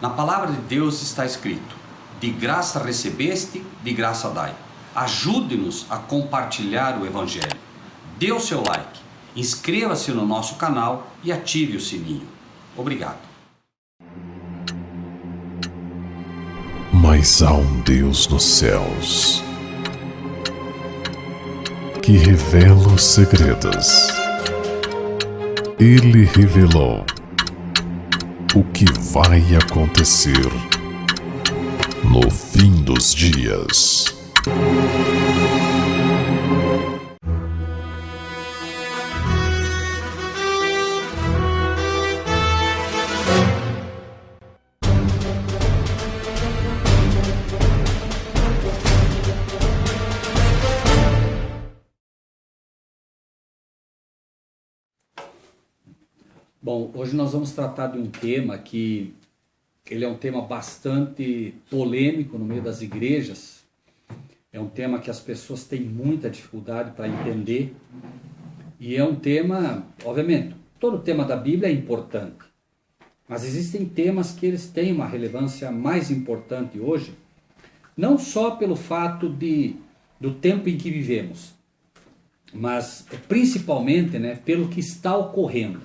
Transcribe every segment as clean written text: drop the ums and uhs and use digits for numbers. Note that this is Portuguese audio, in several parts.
Na palavra de Deus está escrito: de graça recebeste, de graça dai. Ajude-nos a compartilhar o Evangelho. Dê o seu like, inscreva-se no nosso canal e ative o sininho. Obrigado. Mas há um Deus nos céus que revela os segredos. Ele revelou o que vai acontecer no fim dos dias. Bom, hoje nós vamos tratar de um tema que ele é um tema bastante polêmico no meio das igrejas. É um tema que as pessoas têm muita dificuldade para entender. E é um tema, obviamente, todo tema da Bíblia é importante. Mas existem temas que eles têm uma relevância mais importante hoje, não só pelo fato do tempo em que vivemos, mas principalmente, pelo que está ocorrendo.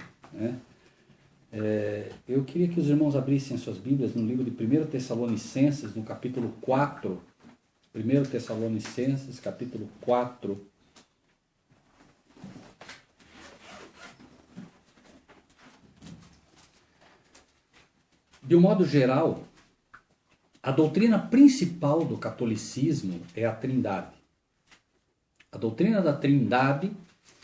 Eu queria que os irmãos abrissem suas Bíblias no livro de 1 Tessalonicenses, no capítulo 4. 1 Tessalonicenses, capítulo 4. De um modo geral, a doutrina principal do catolicismo é a Trindade. A doutrina da Trindade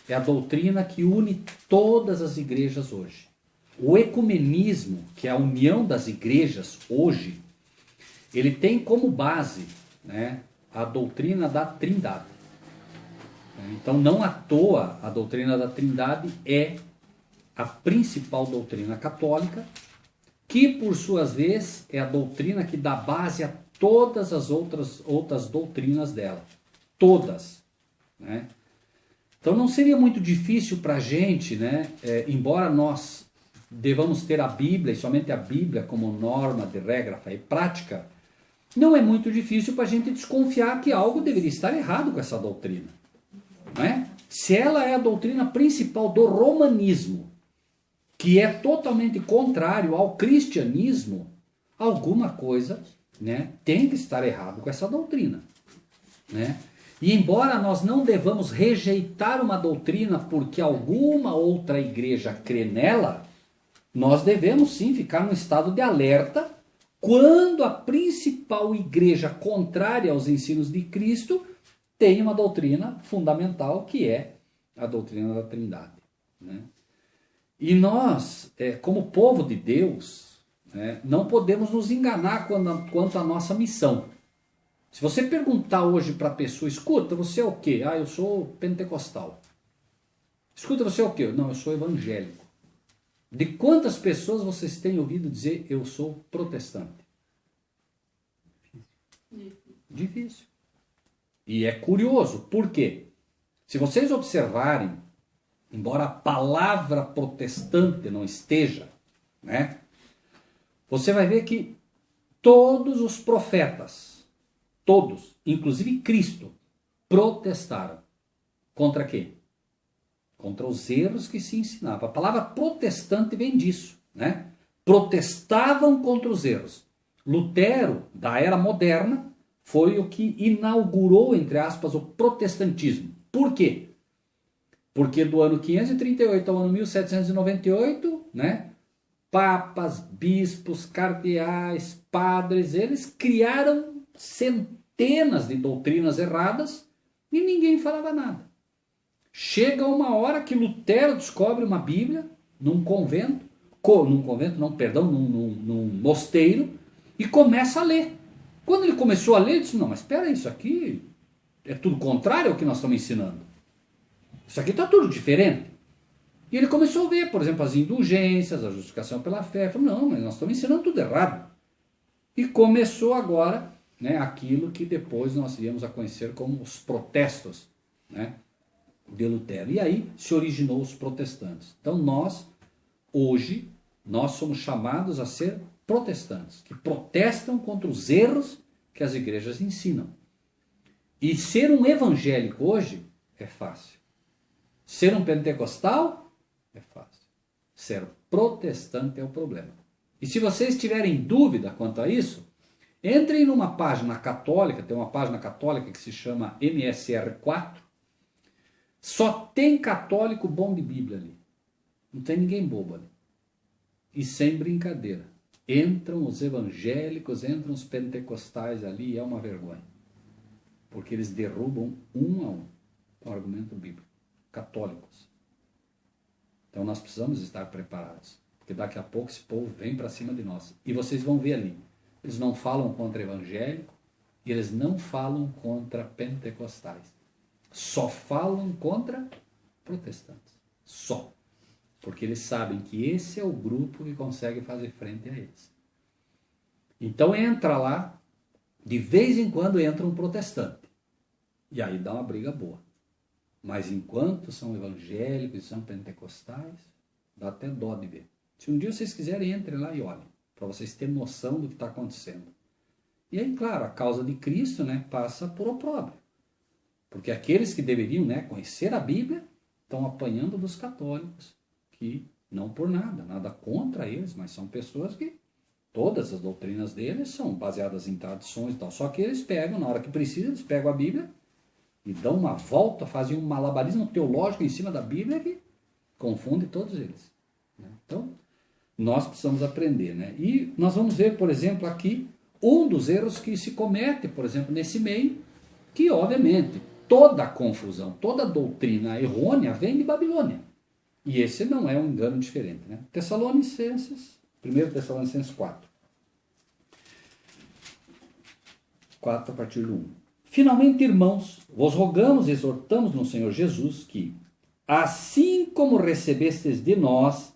é a doutrina que une todas as igrejas hoje. O ecumenismo, que é a união das igrejas hoje, ele tem como base a doutrina da Trindade. Então, não à toa, a doutrina da Trindade é a principal doutrina católica, que, por sua vez, é a doutrina que dá base a todas as outras doutrinas dela. Todas. Então, não seria muito difícil para a gente, embora nós devamos ter a Bíblia, e somente a Bíblia como norma de regra e prática, não é muito difícil para a gente desconfiar que algo deveria estar errado com essa doutrina. Se ela é a doutrina principal do romanismo, que é totalmente contrário ao cristianismo, alguma coisa tem que estar errado com essa doutrina. E embora nós não devamos rejeitar uma doutrina porque alguma outra igreja crê nela, nós devemos sim ficar no estado de alerta quando a principal igreja contrária aos ensinos de Cristo tem uma doutrina fundamental, que é a doutrina da Trindade. E nós, como povo de Deus, não podemos nos enganar quanto à nossa missão. Se você perguntar hoje para a pessoa, escuta, você é o quê? Eu sou pentecostal. Escuta, você é o quê? Não, eu sou evangélico. De quantas pessoas vocês têm ouvido dizer, eu sou protestante? Difícil. E é curioso, por quê? Se vocês observarem, embora a palavra protestante não esteja, você vai ver que todos os profetas, todos, inclusive Cristo, protestaram. Contra quê? Contra os erros que se ensinavam. A palavra protestante vem disso. Protestavam contra os erros. Lutero, da era moderna, foi o que inaugurou, entre aspas, o protestantismo. Por quê? Porque do ano 538 ao ano 1798, papas, bispos, cardeais, padres, eles criaram centenas de doutrinas erradas e ninguém falava nada. Chega uma hora que Lutero descobre uma Bíblia num mosteiro e começa a ler. Quando ele começou a ler, ele disse, não, mas espera aí, isso aqui é tudo contrário ao que nós estamos ensinando. Isso aqui está tudo diferente. E ele começou a ver, por exemplo, as indulgências, a justificação pela fé. Ele falou, não, mas nós estamos ensinando tudo errado. E começou agora aquilo que depois nós viemos a conhecer como os protestos de Lutero. E aí se originou os protestantes. Então nós, hoje, nós somos chamados a ser protestantes, que protestam contra os erros que as igrejas ensinam. E ser um evangélico hoje é fácil. Ser um pentecostal é fácil. Ser protestante é o problema. E se vocês tiverem dúvida quanto a isso, entrem numa página católica, tem uma página católica que se chama MSR4. Só tem católico bom de Bíblia ali. Não tem ninguém bobo ali. E sem brincadeira. Entram os evangélicos, entram os pentecostais ali, e é uma vergonha. Porque eles derrubam um a um o argumento bíblico. Católicos. Então nós precisamos estar preparados. Porque daqui a pouco esse povo vem para cima de nós. E vocês vão ver ali. Eles não falam contra evangélico e eles não falam contra pentecostais. Só falam contra protestantes. Só. Porque eles sabem que esse é o grupo que consegue fazer frente a eles. Então entra lá, de vez em quando entra um protestante. E aí dá uma briga boa. Mas enquanto são evangélicos e são pentecostais, dá até dó de ver. Se um dia vocês quiserem, entrem lá e olhem, para vocês terem noção do que está acontecendo. E aí, claro, a causa de Cristo, né, passa por opróbrio. Porque aqueles que deveriam, né, conhecer a Bíblia estão apanhando dos católicos, que não por nada contra eles, mas são pessoas que todas as doutrinas deles são baseadas em tradições e tal. Só que eles pegam, na hora que precisa, eles pegam a Bíblia e dão uma volta, fazem um malabarismo teológico em cima da Bíblia que confunde todos eles. Então, nós precisamos aprender, né? E nós vamos ver, por exemplo, aqui, um dos erros que se comete, por exemplo, nesse meio, que, obviamente, toda a confusão, toda a doutrina errônea vem de Babilônia. E esse não é um engano diferente, né? 1 Tessalonicenses 4. 4 a partir do 1. Finalmente, irmãos, vos rogamos e exortamos no Senhor Jesus que, assim como recebestes de nós,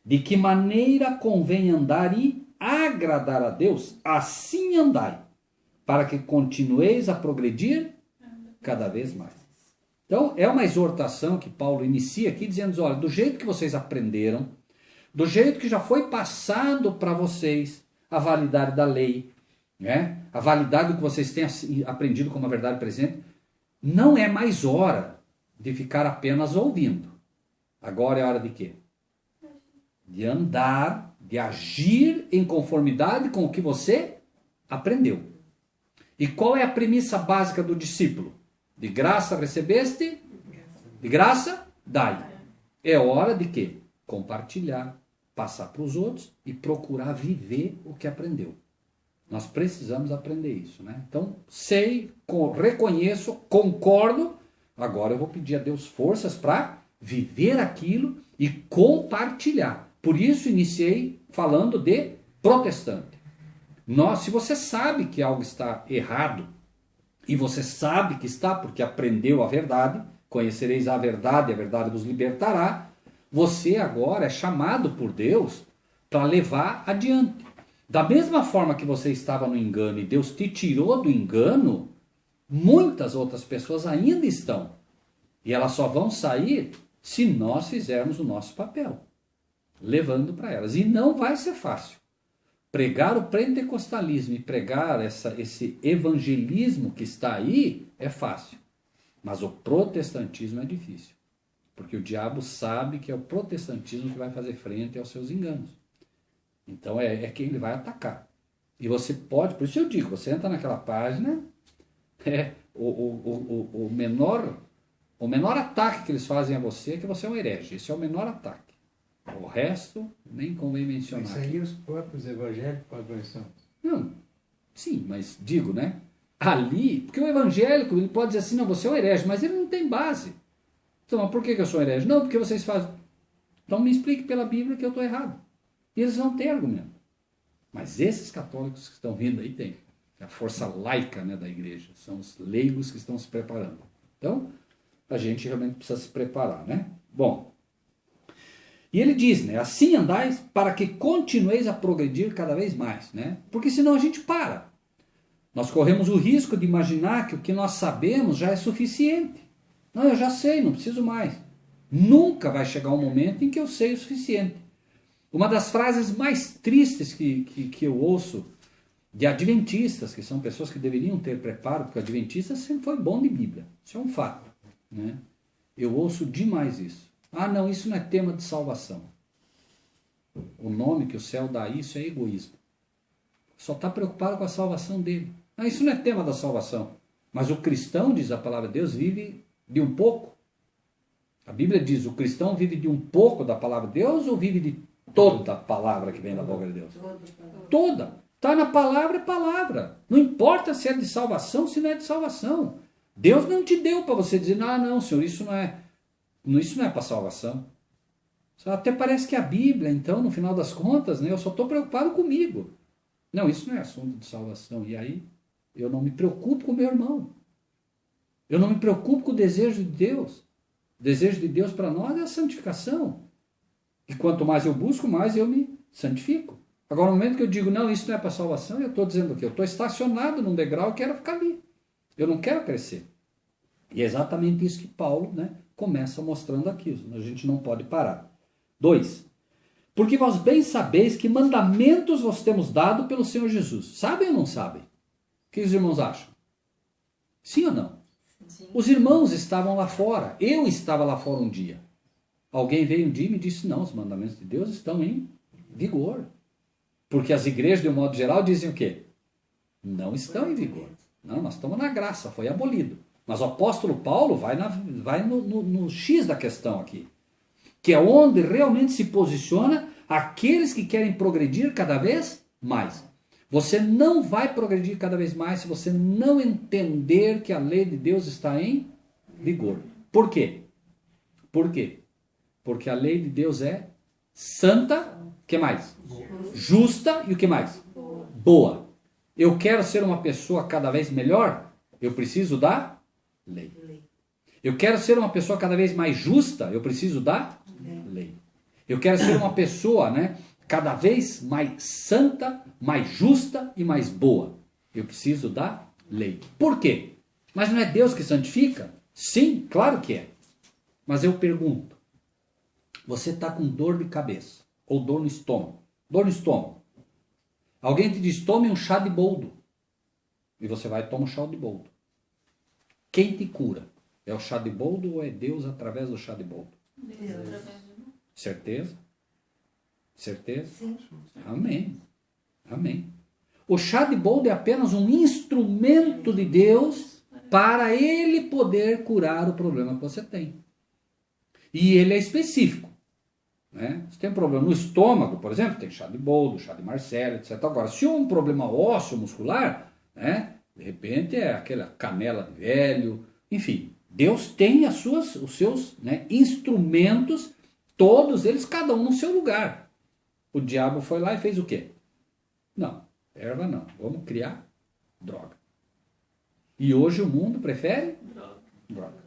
de que maneira convém andar e agradar a Deus, assim andai, para que continueis a progredir cada vez mais. Então, é uma exortação que Paulo inicia aqui, dizendo, olha, do jeito que vocês aprenderam, do jeito que já foi passado para vocês a validade da lei, né? A validade do que vocês têm aprendido como a verdade presente, não é mais hora de ficar apenas ouvindo. Agora é hora de quê? De andar, de agir em conformidade com o que você aprendeu. E qual é a premissa básica do discípulo? De graça recebeste, de graça dai. É hora de quê? Compartilhar, passar para os outros e procurar viver o que aprendeu. Nós precisamos aprender isso, né? Então, sei, reconheço, concordo, agora eu vou pedir a Deus forças para viver aquilo e compartilhar. Por isso iniciei falando de protestante. Se você sabe que algo está errado, e você sabe que está porque aprendeu a verdade, conhecereis a verdade vos libertará, você agora é chamado por Deus para levar adiante. Da mesma forma que você estava no engano e Deus te tirou do engano, muitas outras pessoas ainda estão. E elas só vão sair se nós fizermos o nosso papel, levando para elas. E não vai ser fácil. Pregar o pentecostalismo e pregar esse evangelismo que está aí é fácil. Mas o protestantismo é difícil. Porque o diabo sabe que é o protestantismo que vai fazer frente aos seus enganos. Então é quem ele vai atacar. E você pode, por isso eu digo, você entra naquela página, o menor ataque que eles fazem a você é que você é um herege. Esse é o menor ataque. O resto nem convém mencionar. Isso aí os próprios evangélicos podem são. Não, sim, mas digo, né? Ali, porque o evangélico ele pode dizer assim, não, você é um herege, mas ele não tem base. Então, mas por que eu sou herege? Não, porque vocês fazem. Então me explique pela Bíblia que eu estou errado. E eles não têm argumento. Mas esses católicos que estão vindo aí têm. A força laica, né, da igreja. São os leigos que estão se preparando. Então, a gente realmente precisa se preparar, né? Bom, e ele diz, né, assim andais para que continueis a progredir cada vez mais, né? Porque senão a gente para. Nós corremos o risco de imaginar que o que nós sabemos já é suficiente. Não, eu já sei, não preciso mais. Nunca vai chegar um momento em que eu sei o suficiente. Uma das frases mais tristes que eu ouço de adventistas, que são pessoas que deveriam ter preparo, porque adventista sempre foi bom de Bíblia. Isso é um fato, né? Eu ouço demais isso. Ah, não, isso não é tema de salvação. O nome que o céu dá a isso é egoísmo. Só está preocupado com a salvação dele. Ah, isso não é tema da salvação. Mas o cristão, diz a palavra de Deus, vive de um pouco. A Bíblia diz, o cristão vive de um pouco da palavra de Deus ou vive de toda a palavra que vem da boca de Deus? Toda. Está na palavra, é palavra. Não importa se é de salvação, se não é de salvação. Deus não te deu para você dizer, não, Senhor, isso não é para salvação. Até parece que a Bíblia, então, no final das contas, né, eu só estou preocupado comigo. Não, isso não é assunto de salvação. E aí, eu não me preocupo com o meu irmão. Eu não me preocupo com o desejo de Deus. O desejo de Deus para nós é a santificação. E quanto mais eu busco, mais eu me santifico. Agora, no momento que eu digo, não, isso não é para salvação, eu estou dizendo o quê? Eu estou estacionado num degrau e quero ficar ali. Eu não quero crescer. E é exatamente isso que Paulo, né, começa mostrando aqui. A gente não pode parar. 2. Porque vós bem sabeis que mandamentos vos temos dado pelo Senhor Jesus. Sabem ou não sabem? O que os irmãos acham? Sim ou não? Sim. Os irmãos estavam lá fora. Eu estava lá fora um dia. Alguém veio um dia e me disse, não, os mandamentos de Deus estão em vigor. Porque as igrejas, de um modo geral, dizem o quê? Não estão em vigor. Não, nós estamos na graça, foi abolido. Mas o apóstolo Paulo vai no X da questão aqui. Que é onde realmente se posiciona aqueles que querem progredir cada vez mais. Você não vai progredir cada vez mais se você não entender que a lei de Deus está em vigor. Por quê? Por quê? Porque a lei de Deus é santa, o que mais? Justa e o que mais? Boa. Eu quero ser uma pessoa cada vez melhor, eu preciso da lei. Eu quero ser uma pessoa cada vez mais justa, eu preciso da lei. Eu quero ser uma pessoa, né, cada vez mais santa, mais justa e mais boa. Eu preciso da lei. Por quê? Mas não é Deus que santifica? Sim, claro que é. Mas eu pergunto, você está com dor de cabeça ou dor no estômago? Dor no estômago. Alguém te diz, tome um chá de boldo. E você vai e toma um chá de boldo. Quem te cura? É o chá de boldo ou é Deus através do chá de boldo? Deus através de boldo. Certeza? Certeza? Sim. Amém. Amém. O chá de boldo é apenas um instrumento de Deus para Ele poder curar o problema que você tem. E ele é específico. Né? Se tem um problema no estômago, por exemplo, tem chá de boldo, chá de Marcella, etc. Agora, se um problema ósseo muscular, né, de repente é aquela canela de velho, enfim, Deus tem os seus, né, instrumentos, todos eles, cada um no seu lugar. O diabo foi lá e fez o quê? Não, erva não, vamos criar droga. E hoje o mundo prefere droga.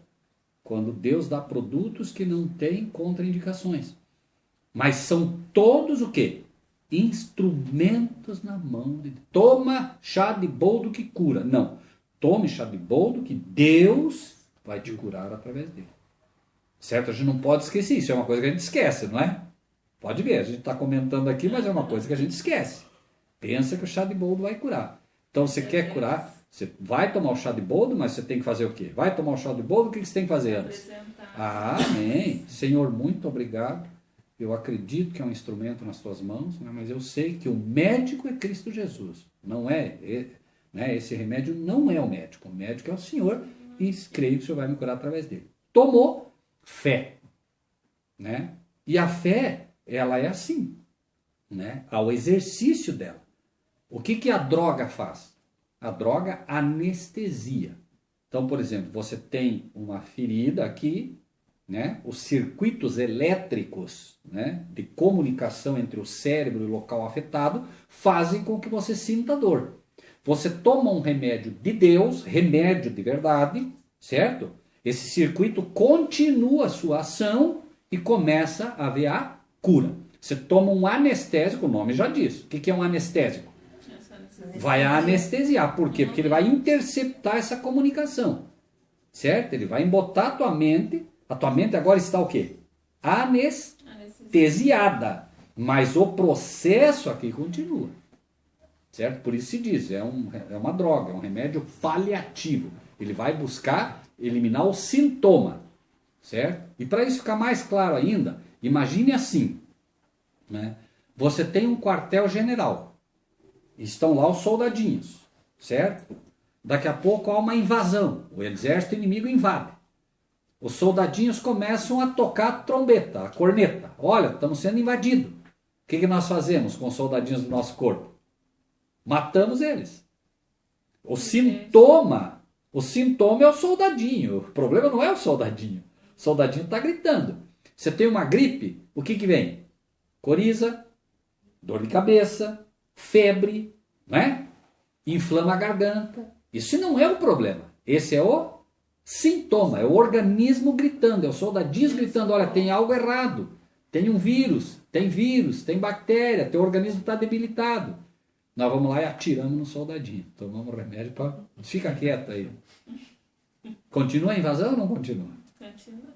Quando Deus dá produtos que não têm contraindicações. Mas são todos o quê? Instrumentos na mão de Deus. Toma chá de boldo que cura. Não. Tome chá de boldo que Deus vai te curar através dele. Certo? A gente não pode esquecer. Isso é uma coisa que a gente esquece, não é? Pode ver, a gente está comentando aqui, mas é uma coisa que a gente esquece. Pensa que o chá de boldo vai curar. Então você quer curar, você vai tomar o chá de boldo, mas você tem que fazer o quê? Vai tomar o chá de boldo, o que você tem que fazer antes? Amém. Senhor, muito obrigado. Eu acredito que é um instrumento nas tuas mãos, né? Mas eu sei que o médico é Cristo Jesus. Não é, né? Esse remédio não é o médico é o Senhor e creio que o Senhor vai me curar através dele. Tomou fé, né? E a fé, ela é assim, né? Ao exercício dela. O que a droga faz? A droga anestesia. Então, por exemplo, você tem uma ferida aqui, né? Os circuitos elétricos, né, de comunicação entre o cérebro e o local afetado fazem com que você sinta dor. Você toma um remédio de Deus, remédio de verdade, certo? Esse circuito continua a sua ação e começa a haver a cura. Você toma um anestésico, o nome já diz. O que é um anestésico? Vai anestesiar. Por quê? Porque ele vai interceptar essa comunicação. Certo? Ele vai embotar a tua mente. A tua mente agora está o quê? Anestesiada. Mas o processo aqui continua. Certo? Por isso se diz, é uma droga, é um remédio paliativo. Ele vai buscar eliminar o sintoma. Certo? E para isso ficar mais claro ainda, imagine assim, né? Você tem um quartel-general, estão lá os soldadinhos, certo? Daqui a pouco há uma invasão, o exército inimigo invade. Os soldadinhos começam a tocar a trombeta, a corneta. Olha, estamos sendo invadidos. O que nós fazemos com os soldadinhos do nosso corpo? Matamos eles. O sintoma é o soldadinho. O problema não é o soldadinho. O soldadinho está gritando. Você tem uma gripe, o que vem? Coriza, dor de cabeça, febre, né? Inflama a garganta. Isso não é o problema. Esse é o sintoma, é o organismo gritando, é o soldadinho gritando, olha, tem algo errado. Tem um vírus, tem bactéria, teu organismo está debilitado. Nós vamos lá e atiramos no soldadinho. Tomamos remédio para... Fica quieto aí. Continua a invasão ou não continua? Continua.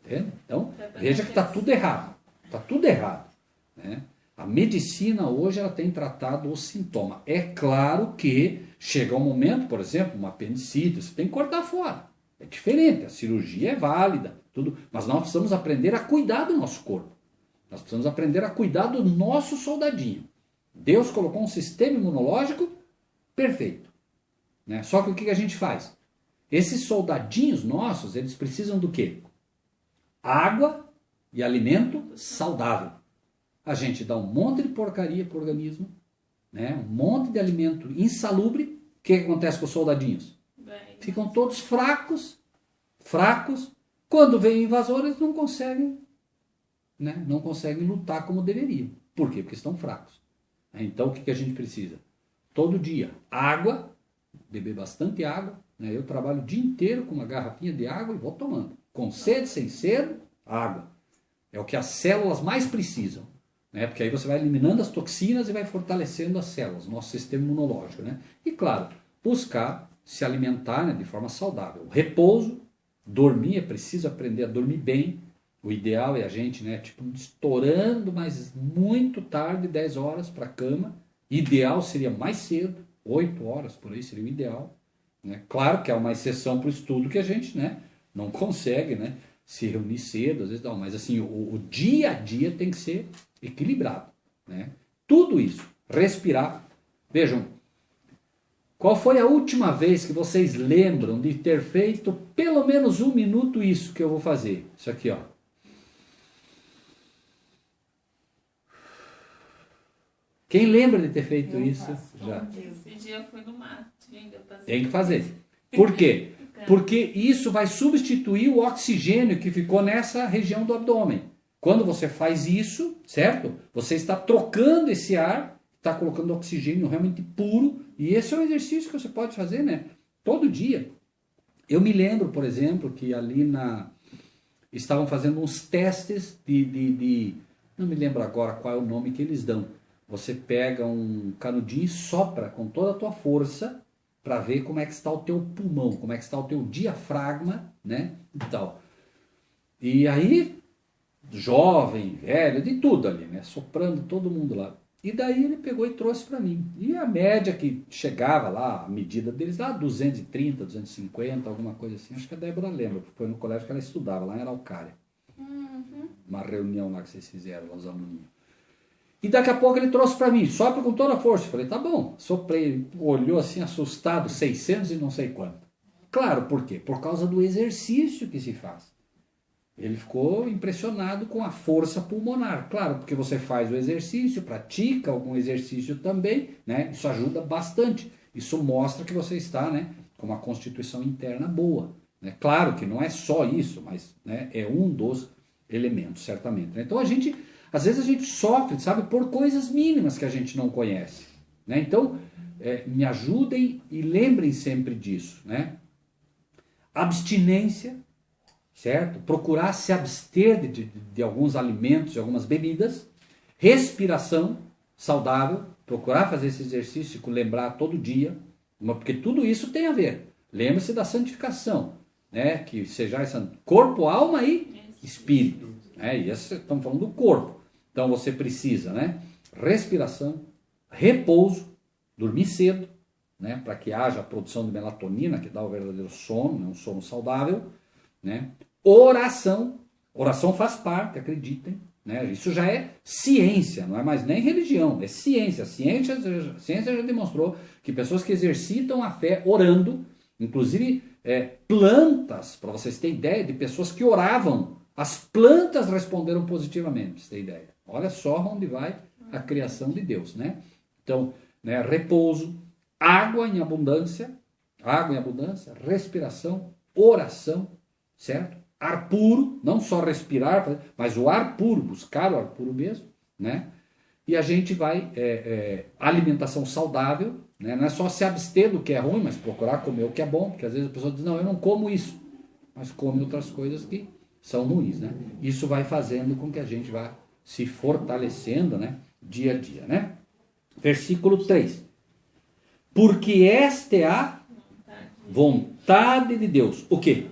Entende? Então, veja que está tudo errado. Está tudo errado. Né? A medicina hoje ela tem tratado o sintoma. É claro que chega um momento, por exemplo, uma apendicite, você tem que cortar fora. É diferente, a cirurgia é válida, tudo, mas nós precisamos aprender a cuidar do nosso corpo. Nós precisamos aprender a cuidar do nosso soldadinho. Deus colocou um sistema imunológico perfeito. Né? Só que o que a gente faz? Esses soldadinhos nossos, eles precisam do quê? Água e alimento saudável. A gente dá um monte de porcaria para o organismo, né? Um monte de alimento insalubre. O que acontece com os soldadinhos? Ficam todos fracos. Quando vem invasores, não conseguem, né? Não conseguem lutar como deveriam. Por quê? Porque estão fracos. Então, o que a gente precisa? Todo dia, água, beber bastante água. Né? Eu trabalho o dia inteiro com uma garrafinha de água e vou tomando. Com sede, sem sede, água. É o que as células mais precisam. Né? Porque aí você vai eliminando as toxinas e vai fortalecendo as células, nosso sistema imunológico. Né? E, claro, buscar se alimentar, né, de forma saudável. Repouso, dormir, é preciso aprender a dormir bem. O ideal é a gente, né, tipo, estourando, mas muito tarde, 10 horas para a cama. Ideal seria mais cedo, 8 horas, por aí seria o ideal. Né? Claro que é uma exceção para o estudo que a gente, né, não consegue, né, se reunir cedo, às vezes não, mas assim, o dia a dia tem que ser equilibrado. Né? Tudo isso, respirar. Vejam, qual foi a última vez que vocês lembram de ter feito pelo menos 1 minuto isso que eu vou fazer? Isso aqui, ó. Quem lembra de ter feito isso? Já. Esse dia eu fui no mato. Tem que fazer. Por quê? Porque isso vai substituir o oxigênio que ficou nessa região do abdômen. Quando você faz isso, certo? Você está trocando esse ar, está colocando oxigênio realmente puro, e esse é um exercício que você pode fazer, né? Todo dia. Eu me lembro, por exemplo, que ali estavam fazendo uns testes não me lembro agora qual é o nome que eles dão. Você pega um canudinho e sopra com toda a tua força para ver como é que está o teu pulmão, como é que está o teu diafragma, né? E tal. E aí, jovem, velho, de tudo ali, né? Soprando todo mundo lá. E daí ele pegou e trouxe para mim. E a média que chegava lá, a medida deles lá, 230, 250, alguma coisa assim. Acho que a Débora lembra, porque foi no colégio que ela estudava, lá em Araucária. Uma reunião lá que vocês fizeram, lá os aluninhos. E daqui a pouco ele trouxe para mim, sopra com toda a força. Eu falei, tá bom. Soprei, olhou assim, assustado, 600 e não sei quanto. Claro, por quê? Por causa do exercício que se faz. Ele ficou impressionado com a força pulmonar. Claro, porque você faz o exercício, pratica algum exercício também, né? Isso ajuda bastante. Isso mostra que você está, né, com uma constituição interna boa. Né? Claro que não é só isso, mas, né, é um dos elementos, certamente. Então às vezes a gente sofre, sabe, por coisas mínimas que a gente não conhece. Né? Então, me ajudem e lembrem sempre disso. Né? Abstinência, certo? Procurar se abster de alguns alimentos, de algumas bebidas. Respiração saudável, procurar fazer esse exercício, lembrar todo dia, porque tudo isso tem a ver. Lembre-se da santificação, né? Que seja essa corpo, alma e espírito. Né? E estamos falando do corpo. Então você precisa, né? Respiração, repouso, dormir cedo, né? Para que haja a produção de melatonina, que dá o verdadeiro sono, né? Um sono saudável, né? Oração, oração faz parte, acreditem, né? Isso já é ciência, não é mais nem religião, é ciência. A ciência já demonstrou que pessoas que exercitam a fé orando, inclusive plantas, para vocês terem ideia, de pessoas que oravam, as plantas responderam positivamente, para vocês terem ideia. Olha só onde vai a criação de Deus, né? Então, né, repouso, água em abundância, respiração, oração, certo? Ar puro, não só respirar, mas o ar puro, buscar o ar puro mesmo, né? E a gente vai, alimentação saudável, né? Não é só se abster do que é ruim, mas procurar comer o que é bom, porque às vezes a pessoa diz, não, eu não como isso, mas come outras coisas que são ruins, né? Isso vai fazendo com que a gente vá se fortalecendo, né? Dia a dia, né? Versículo 3. Porque esta é a vontade de Deus. O quê?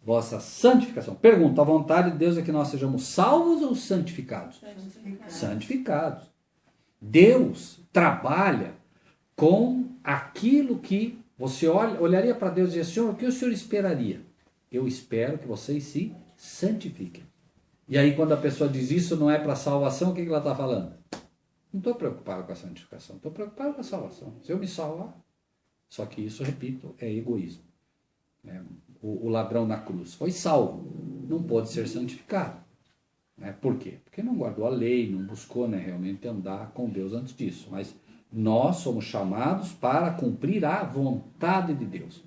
Vossa santificação. Pergunta, a vontade de Deus é que nós sejamos salvos ou santificados? Santificados. Deus trabalha com aquilo que você olharia para Deus e dizer, Senhor, o que o Senhor esperaria? Eu espero que vocês se santifiquem. E aí quando a pessoa diz isso não é para salvação, o que ela está falando? Não estou preocupado com a santificação, estou preocupado com a salvação. Se eu me salvar, só que isso, repito, é egoísmo. O ladrão na cruz foi salvo, não pôde ser santificado. Por quê? Porque não guardou a lei, não buscou, né, realmente andar com Deus antes disso. Mas nós somos chamados para cumprir a vontade de Deus.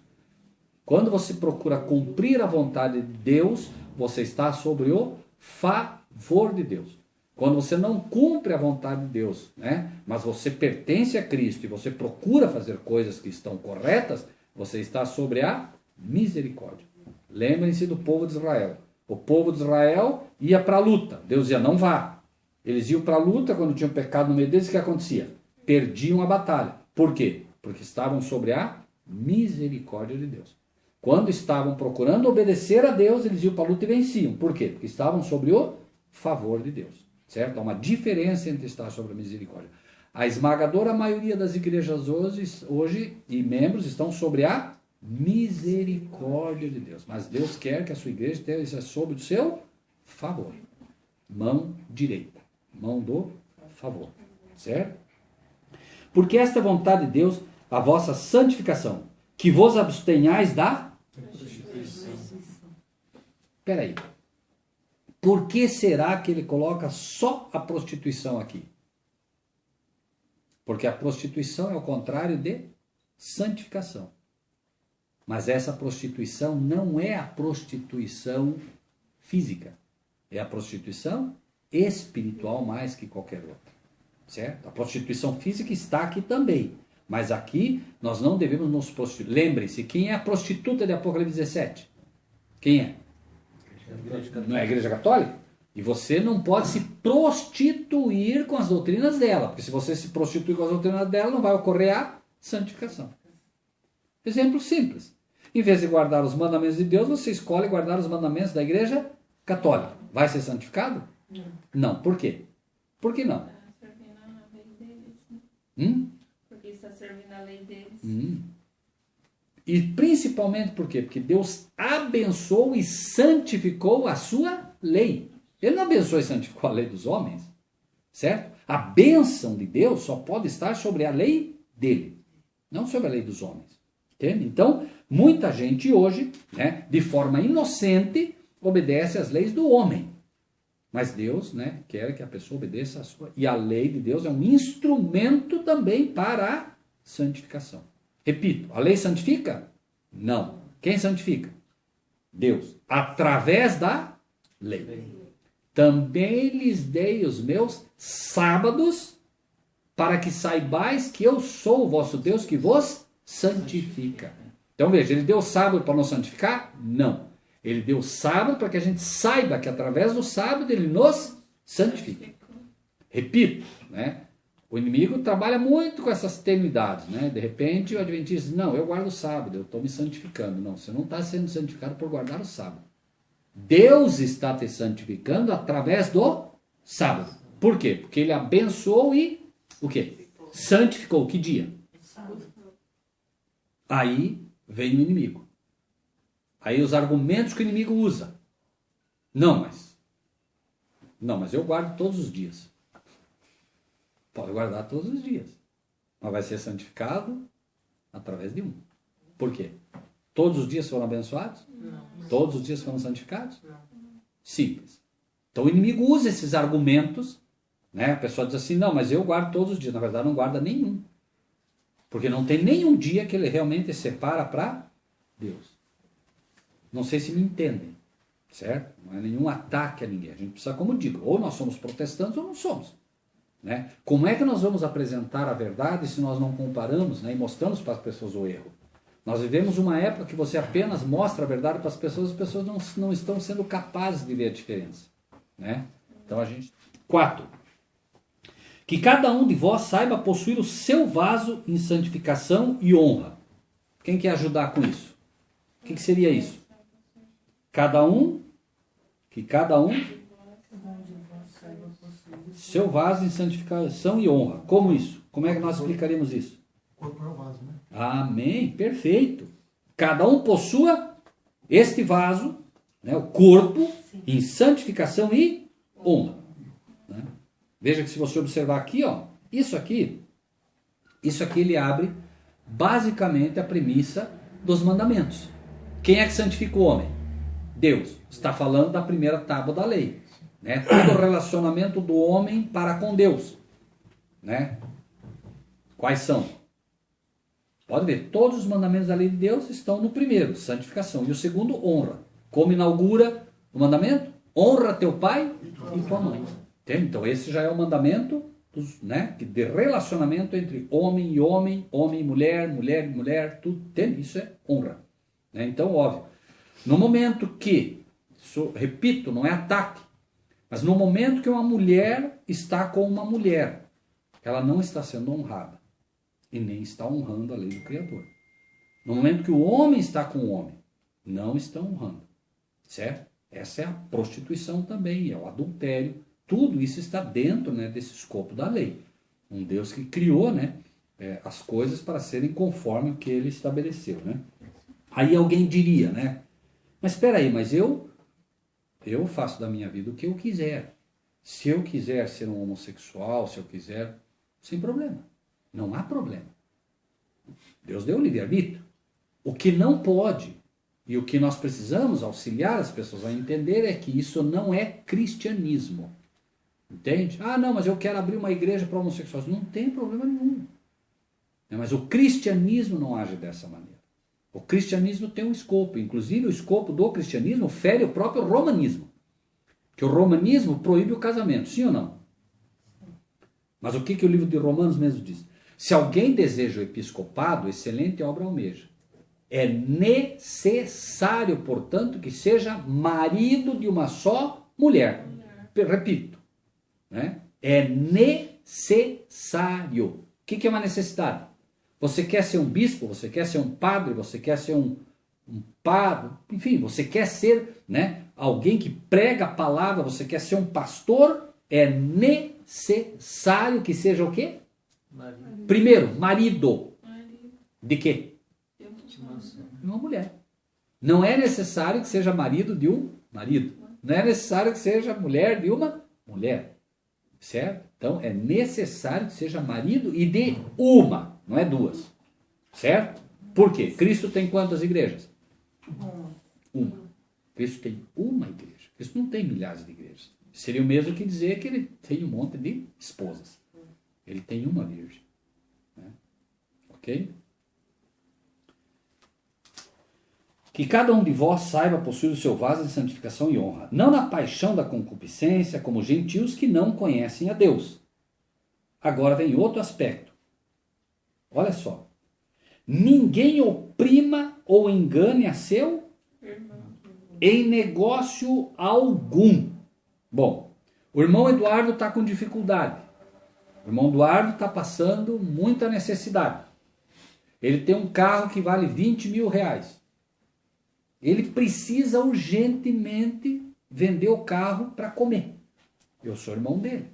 Quando você procura cumprir a vontade de Deus, você está sobre o favor de Deus. Quando você não cumpre a vontade de Deus, né, mas você pertence a Cristo e você procura fazer coisas que estão corretas, você está sobre a misericórdia. Lembrem-se do povo de Israel. O povo de Israel ia para a luta. Deus dizia, não vá. Eles iam para a luta, quando tinham pecado no meio deles, o que acontecia? Perdiam a batalha. Por quê? Porque estavam sobre a misericórdia de Deus. Quando estavam procurando obedecer a Deus, eles iam para a luta e venciam. Por quê? Porque estavam sobre o favor de Deus. Certo? Há uma diferença entre estar sobre a misericórdia. A esmagadora maioria das igrejas hoje e membros estão sobre a misericórdia de Deus. Mas Deus quer que a sua igreja esteja sob o seu favor. Mão direita. Mão do favor. Certo? Porque esta é a vontade de Deus, a vossa santificação, que vos abstenhais da prostituição. Espera aí. Por que será que ele coloca só a prostituição aqui? Porque a prostituição é o contrário de santificação. Mas essa prostituição não é a prostituição física. É a prostituição espiritual mais que qualquer outra. Certo? A prostituição física está aqui também. Mas aqui nós não devemos nos prostituir. Lembre-se, quem é a prostituta de Apocalipse 17? Quem é? Não é a Igreja Católica? E você não pode se prostituir com as doutrinas dela. Porque se você se prostituir com as doutrinas dela, não vai ocorrer a santificação. Exemplo simples. Em vez de guardar os mandamentos de Deus, você escolhe guardar os mandamentos da Igreja Católica. Vai ser santificado? Não. Não. Por quê? Por que não? Está servindo a lei deles. Porque está servindo a lei deles. E principalmente por quê? Porque Deus abençoou e santificou a sua lei. Ele não abençoou e santificou a lei dos homens. Certo? A bênção de Deus só pode estar sobre a lei dele. Não sobre a lei dos homens. Entende? Então, muita gente hoje, né, de forma inocente, obedece às leis do homem. Mas Deus, né, quer que a pessoa obedeça a sua. E a lei de Deus é um instrumento também para a santificação. Repito, a lei santifica? Não. Quem santifica? Deus. Através da lei. Também lhes dei os meus sábados, para que saibais que eu sou o vosso Deus que vos santifica. Então veja, ele deu sábado para nos santificar? Não. Ele deu sábado para que a gente saiba que através do sábado ele nos santifica. Repito, né? O inimigo trabalha muito com essas tenuidades, né? De repente o adventista diz, não, eu guardo o sábado, eu estou me santificando. Não, você não está sendo santificado por guardar o sábado. Deus está te santificando através do sábado. Por quê? Porque ele abençoou e o quê? Santificou. Que dia? Aí vem o inimigo. Aí os argumentos que o inimigo usa. Não, mas eu guardo todos os dias. Pode guardar todos os dias. Mas vai ser santificado através de um. Por quê? Todos os dias foram abençoados? Não. Todos os dias foram santificados? Não. Simples. Então o inimigo usa esses argumentos, né? A pessoa diz assim, não, mas eu guardo todos os dias. Na verdade não guarda nenhum. Porque não tem nenhum dia que ele realmente separa para Deus. Não sei se me entendem, certo? Não é nenhum ataque a ninguém. A gente precisa, como digo, ou nós somos protestantes ou não somos. Né? Como é que nós vamos apresentar a verdade se nós não comparamos, né, e mostramos para as pessoas o erro? Nós vivemos uma época que você apenas mostra a verdade para as pessoas não estão sendo capazes de ver a diferença. Né? Então a gente... 4. Que cada um de vós saiba possuir o seu vaso em santificação e honra. Quem quer ajudar com isso? O que seria isso? Que cada um seu vaso em santificação e honra. Como isso? Como é que nós explicaremos isso? O corpo é o vaso, né? Amém, perfeito. Cada um possua este vaso, né, o corpo, em santificação e honra. Né? Veja que se você observar aqui, ó, isso aqui ele abre basicamente a premissa dos mandamentos. Quem é que santifica o homem? Deus. Está falando da primeira tábua da lei. Né? Todo o relacionamento do homem para com Deus. Né? Quais são? Pode ver, todos os mandamentos da lei de Deus estão no primeiro, santificação. E o segundo, honra. Como inaugura o mandamento? Honra teu pai e tua mãe. Entende? Então esse já é o mandamento né, de relacionamento entre homem e homem, homem e mulher, mulher e mulher, tudo. Entende? Isso é honra. Né? Então, óbvio. No momento que, repito, não é ataque, mas no momento que uma mulher está com uma mulher, ela não está sendo honrada e nem está honrando a lei do Criador. No momento que o homem está com o homem, não está honrando. Certo? Essa é a prostituição também, é o adultério. Tudo isso está dentro, né, desse escopo da lei. Um Deus que criou, né, as coisas para serem conforme o que ele estabeleceu. Né? Aí alguém diria, né? Mas espera aí, mas eu faço da minha vida o que eu quiser. Se eu quiser ser um homossexual, se eu quiser, sem problema. Não há problema. Deus deu o livre-arbítrio. O que não pode, e o que nós precisamos auxiliar as pessoas a entender é que isso não é cristianismo. Entende? Ah, não, mas eu quero abrir uma igreja para homossexuais. Não tem problema nenhum. Mas o cristianismo não age dessa maneira. O cristianismo tem um escopo, inclusive o escopo do cristianismo fere o próprio romanismo. Que o romanismo proíbe o casamento, sim ou não? Mas o que o livro de Romanos mesmo diz? Se alguém deseja o episcopado, excelente obra almeja. É necessário, portanto, que seja marido de uma só mulher. Repito, né? É necessário. O que é uma necessidade? Você quer ser um bispo, você quer ser um padre, você quer ser um padre, enfim, você quer ser, né, alguém que prega a palavra, você quer ser um pastor, é necessário que seja o quê? Marido. Primeiro, marido. De quê? De uma mulher. Não é necessário que seja marido de um marido. Não é necessário que seja mulher de uma mulher. Certo? Então, é necessário que seja marido e de uma. Não é duas. Certo? Por quê? Cristo tem quantas igrejas? Uma. Cristo tem uma igreja. Cristo não tem milhares de igrejas. Seria o mesmo que dizer que ele tem um monte de esposas. Ele tem uma virgem. Né? Ok? Que cada um de vós saiba possuir o seu vaso de santificação e honra, não na paixão da concupiscência, como gentios que não conhecem a Deus. Agora vem outro aspecto. Olha só. Ninguém oprima ou engane a seu irmão em negócio algum. Bom, o irmão Eduardo está com dificuldade. O irmão Eduardo está passando muita necessidade. Ele tem um carro que vale 20 mil reais. Ele precisa urgentemente vender o carro para comer. Eu sou irmão dele.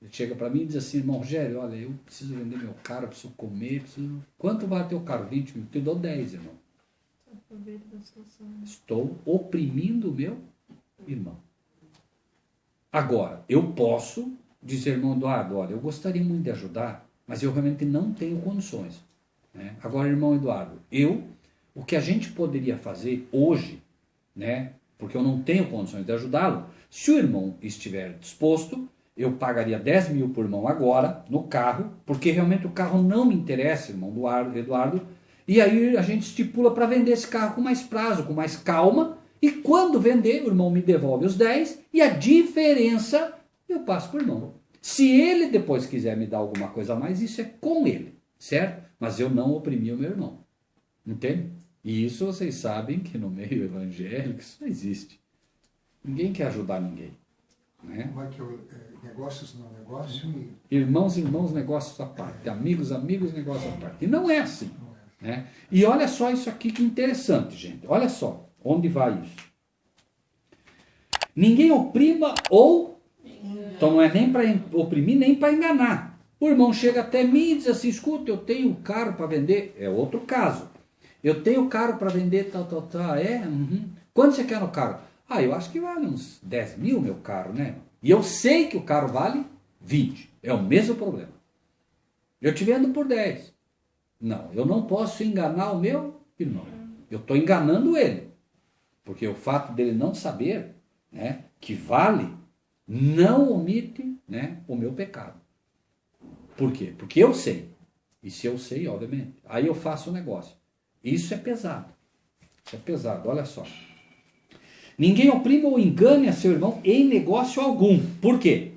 Ele chega para mim e diz assim, irmão Rogério, olha, eu preciso vender meu carro, eu preciso comer, preciso... Quanto vale teu carro? 20 mil. Eu te dou 10, irmão. Estou oprimindo o meu irmão. Agora, eu posso dizer, irmão Eduardo, olha, eu gostaria muito de ajudar, mas eu realmente não tenho condições. Né? Agora, irmão Eduardo, o que a gente poderia fazer hoje, né, porque eu não tenho condições de ajudá-lo, se o irmão estiver disposto, eu pagaria 10 mil por irmão agora, no carro, porque realmente o carro não me interessa, irmão Eduardo, e aí a gente estipula para vender esse carro com mais prazo, com mais calma, e quando vender, o irmão me devolve os 10, e a diferença eu passo para o irmão. Se ele depois quiser me dar alguma coisa a mais, isso é com ele, certo? Mas eu não oprimi o meu irmão. Entende? E isso vocês sabem que no meio evangélico isso não existe. Ninguém quer ajudar ninguém. Né? Como é que negócios não negócio? Irmãos, negócios à parte. Amigos, negócios à parte. E não é assim. Né? E olha só isso aqui que interessante, gente. Olha só onde vai isso. Ninguém oprima ou... Então não é nem para oprimir, nem para enganar. O irmão chega até mim e diz assim, escuta, eu tenho caro para vender. É outro caso. Eu tenho caro para vender, tal. Uhum. Quanto você quer no carro? Eu acho que vale uns 10 mil, meu carro, né? E eu sei que o carro vale 20. É o mesmo problema. Eu te vendo por 10. Não, eu não posso enganar o meu irmão. Eu estou enganando ele. Porque o fato dele não saber, né, que vale, não omite, né, o meu pecado. Por quê? Porque eu sei. E se eu sei, obviamente, aí eu faço o negócio. Isso é pesado. Isso é pesado, olha só. Ninguém oprima ou engane a seu irmão em negócio algum. Por quê?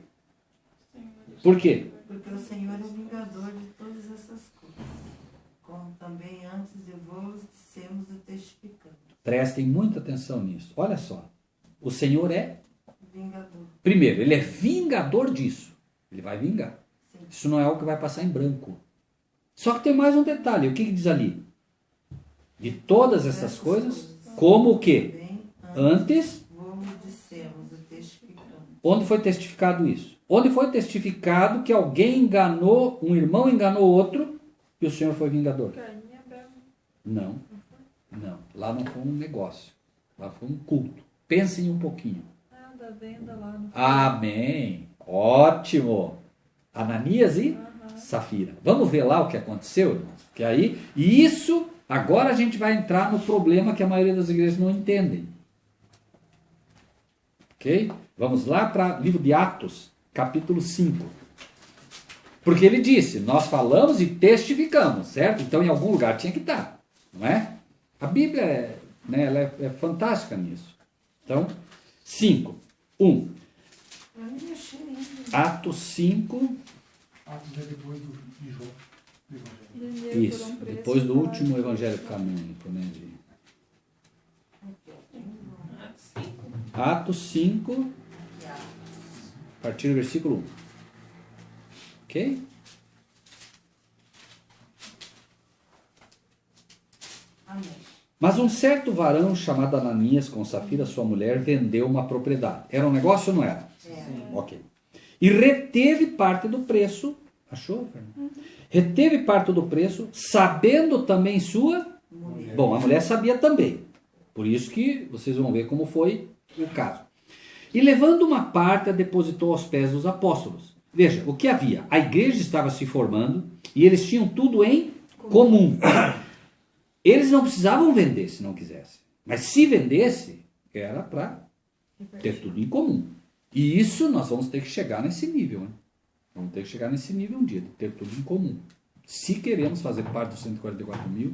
Por quê? Porque o Senhor é o vingador de todas essas coisas. Como também antes de vos dissemos e testificamos. Prestem muita atenção nisso. Olha só. O Senhor é? Vingador. Primeiro, ele é vingador disso. Ele vai vingar. Sim. Isso não é algo que vai passar em branco. Só que tem mais um detalhe. O que diz ali? De todas essas coisas, como o quê? Antes, onde foi testificado isso? Onde foi testificado que alguém enganou, um irmão enganou outro, e o Senhor foi vingador? Não. Lá não foi um negócio. Lá foi um culto. Pensem um pouquinho. Da venda lá no... Amém. Ótimo. Ananias e Safira. Vamos ver lá o que aconteceu, irmãos? Porque aí, e isso, agora a gente vai entrar no problema que a maioria das igrejas não entendem. Ok? Vamos lá para o livro de Atos, capítulo 5. Porque ele disse, nós falamos e testificamos, certo? Então em algum lugar tinha que estar, não é? A Bíblia ela é fantástica nisso. Então, 5. 1. Atos 5. Atos é depois de João. Isso, depois do último evangelho canônico, né? Atos 5, a partir do versículo 1. Ok? Amém. Mas um certo varão chamado Ananias, com Safira, sua mulher, vendeu uma propriedade. Era um negócio ou não era? Ok. E reteve parte do preço. Achou, Fernando? Reteve parte do preço, sabendo também sua mulher. Bom, a mulher sabia também. Por isso que vocês vão ver como foi o caso. E levando uma parte, a depositou aos pés dos apóstolos. Veja, o que havia? A igreja estava se formando e eles tinham tudo em comum. Eles não precisavam vender se não quisessem. Mas se vendesse, era para ter tudo em comum. E isso nós vamos ter que chegar nesse nível. Né? Vamos ter que chegar nesse nível um dia, de ter tudo em comum. Se queremos fazer parte dos 144 mil,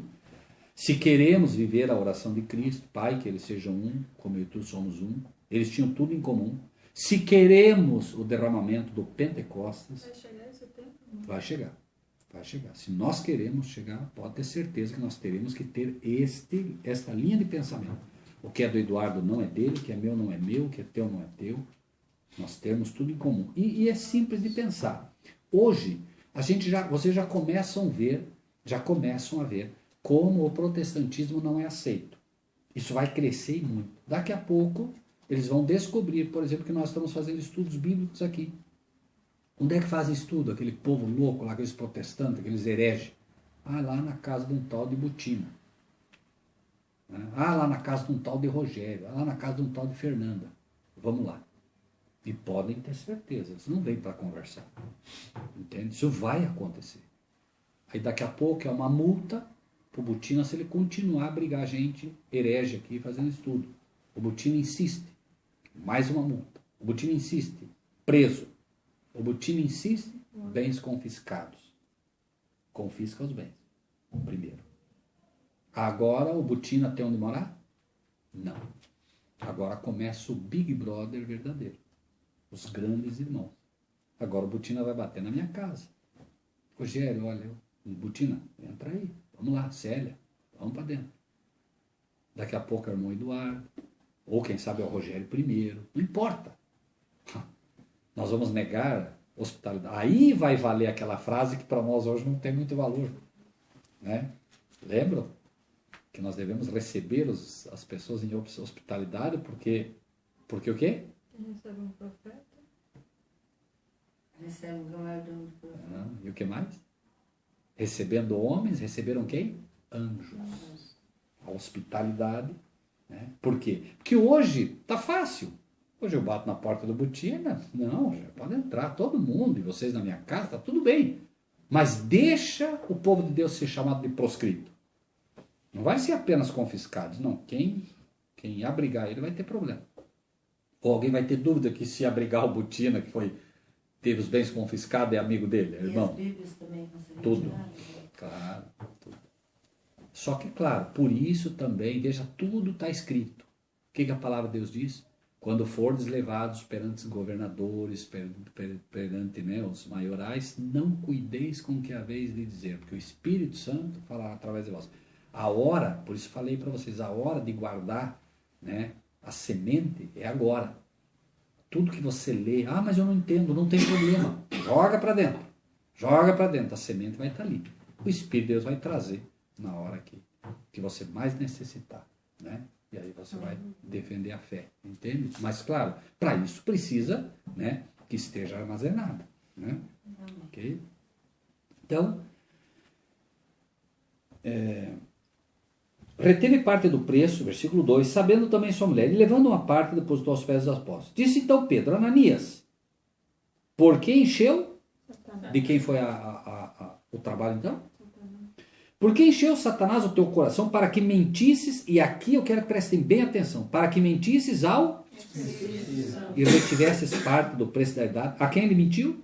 se queremos viver a oração de Cristo, Pai, que eles sejam um, como eu e tu somos um, eles tinham tudo em comum. Se queremos o derramamento do Pentecostes, vai chegar esse tempo? Vai chegar. Vai chegar. Se nós queremos chegar, pode ter certeza que nós teremos que ter esta linha de pensamento. O que é do Eduardo não é dele, o que é meu não é meu, o que é teu não é teu. Nós temos tudo em comum. E é simples de pensar. Hoje, vocês já começam a ver como o protestantismo não é aceito. Isso vai crescer muito. Daqui a pouco, eles vão descobrir, por exemplo, que nós estamos fazendo estudos bíblicos aqui. Onde é que fazem estudo? Aquele povo louco lá, aqueles protestantes, aqueles hereges. Ah, lá na casa de um tal de Butina. Ah, lá na casa de um tal de Rogério. Ah, lá na casa de um tal de Fernanda. Vamos lá. E podem ter certeza, eles não vêm para conversar. Entende? Isso vai acontecer. Aí daqui a pouco é uma multa para o Butina se ele continuar a brigar gente herege aqui fazendo estudo. O Butina insiste. Mais uma multa. O Butina insiste. Preso. O Butina insiste. Bens confiscados. Confisca os bens. Primeiro. Agora o Butina tem onde morar? Não. Agora começa o Big Brother verdadeiro. Os grandes irmãos. Agora o Butina vai bater na minha casa. Rogério, olha, Butina, entra aí. Vamos lá, Célia. Vamos para dentro. Daqui a pouco é o irmão Eduardo. Ou quem sabe é o Rogério primeiro. Não importa. Nós vamos negar hospitalidade. Aí vai valer aquela frase que para nós hoje não tem muito valor. Né? Lembram? Que nós devemos receber as pessoas em hospitalidade porque o quê? Recebe um profeta. Recebe um galardão do profeta. E o que mais? Recebendo homens, receberam quem? Anjos. A hospitalidade. Né? Por quê? Porque hoje está fácil. Hoje eu bato na porta do Butina. Não, já pode entrar todo mundo. E vocês na minha casa, está tudo bem. Mas deixa o povo de Deus ser chamado de proscrito. Não vai ser apenas confiscados. Não, quem abrigar ele vai ter problema. Ou alguém vai ter dúvida que se abrigar o Butina, que teve os bens confiscados, é amigo dele, é irmão. E as Bíblias também vão ser Tudo. retiradas. Claro, tudo. Só que, claro, por isso também, veja, tudo está escrito. O que a palavra de Deus diz? Quando fordes levados perante os governadores, perante os maiorais, não cuideis com o que haveis de dizer, porque o Espírito Santo falará através de vós. A hora, por isso falei para vocês, a hora de guardar, né, a semente é agora. Tudo que você lê, mas eu não entendo, não tem problema. Joga para dentro. Joga para dentro. A semente vai estar ali. O Espírito de Deus vai trazer na hora que você mais necessitar. Né? E aí você vai defender a fé. Entende? Mas, claro, para isso precisa, né, que esteja armazenado. Né? Ok? Então, reteve parte do preço, versículo 2, sabendo também sua mulher, e levando uma parte, depositou aos pés dos apóstolos. Disse então Pedro, Ananias, por que encheu? De quem foi o trabalho então? Por que encheu Satanás o teu coração para que mentisses, e aqui eu quero que prestem bem atenção, para que mentisses ao e retivesses parte do preço da idade. A quem ele mentiu?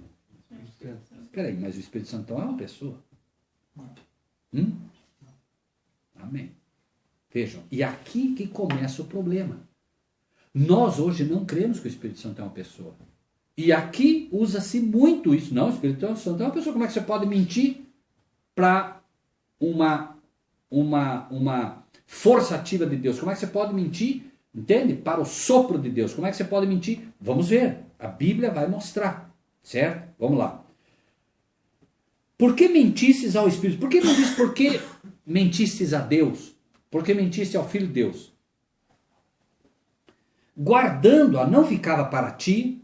Espera aí, mas o Espírito Santo então é uma pessoa? Amém. Vejam, e aqui que começa o problema. Nós hoje não cremos que o Espírito Santo é uma pessoa. E aqui usa-se muito isso. Não, o Espírito Santo é uma pessoa. Como é que você pode mentir para uma força ativa de Deus? Como é que você pode mentir, entende? Para o sopro de Deus. Como é que você pode mentir? Vamos ver. A Bíblia vai mostrar. Certo? Vamos lá. Por que mentisses ao Espírito? Por que não diz por que mentistes a Deus? Porque mentiste ao Filho de Deus. Guardando-a não ficava para ti,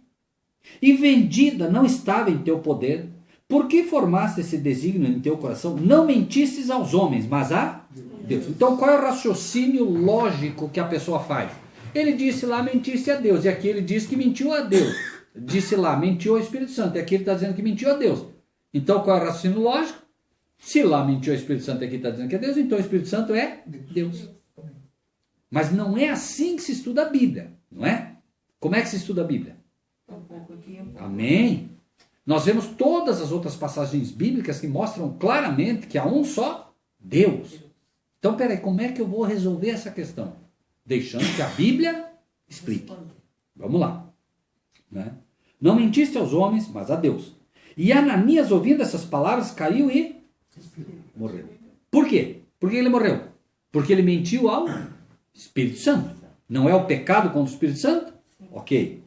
e vendida não estava em teu poder. Por que formaste esse desígnio em teu coração? Não mentistes aos homens, mas a Deus. Então qual é o raciocínio lógico que a pessoa faz? Ele disse lá, mentiste a Deus. E aqui ele diz que mentiu a Deus. Disse lá, mentiu ao Espírito Santo. E aqui ele está dizendo que mentiu a Deus. Então qual é o raciocínio lógico? Se lá mentiu o Espírito Santo e aqui está dizendo que é Deus, então o Espírito Santo é Deus. Mas não é assim que se estuda a Bíblia, não é? Como é que se estuda a Bíblia? Amém. Nós vemos todas as outras passagens bíblicas que mostram claramente que há um só Deus. Então, peraí, como é que eu vou resolver essa questão? Deixando que a Bíblia explique. Vamos lá. Né? Não mentiste aos homens, mas a Deus. E Ananias, ouvindo essas palavras, caiu e morreu. Por quê? Por que ele morreu? Porque ele mentiu ao Espírito Santo. Não é o pecado contra o Espírito Santo? Ok.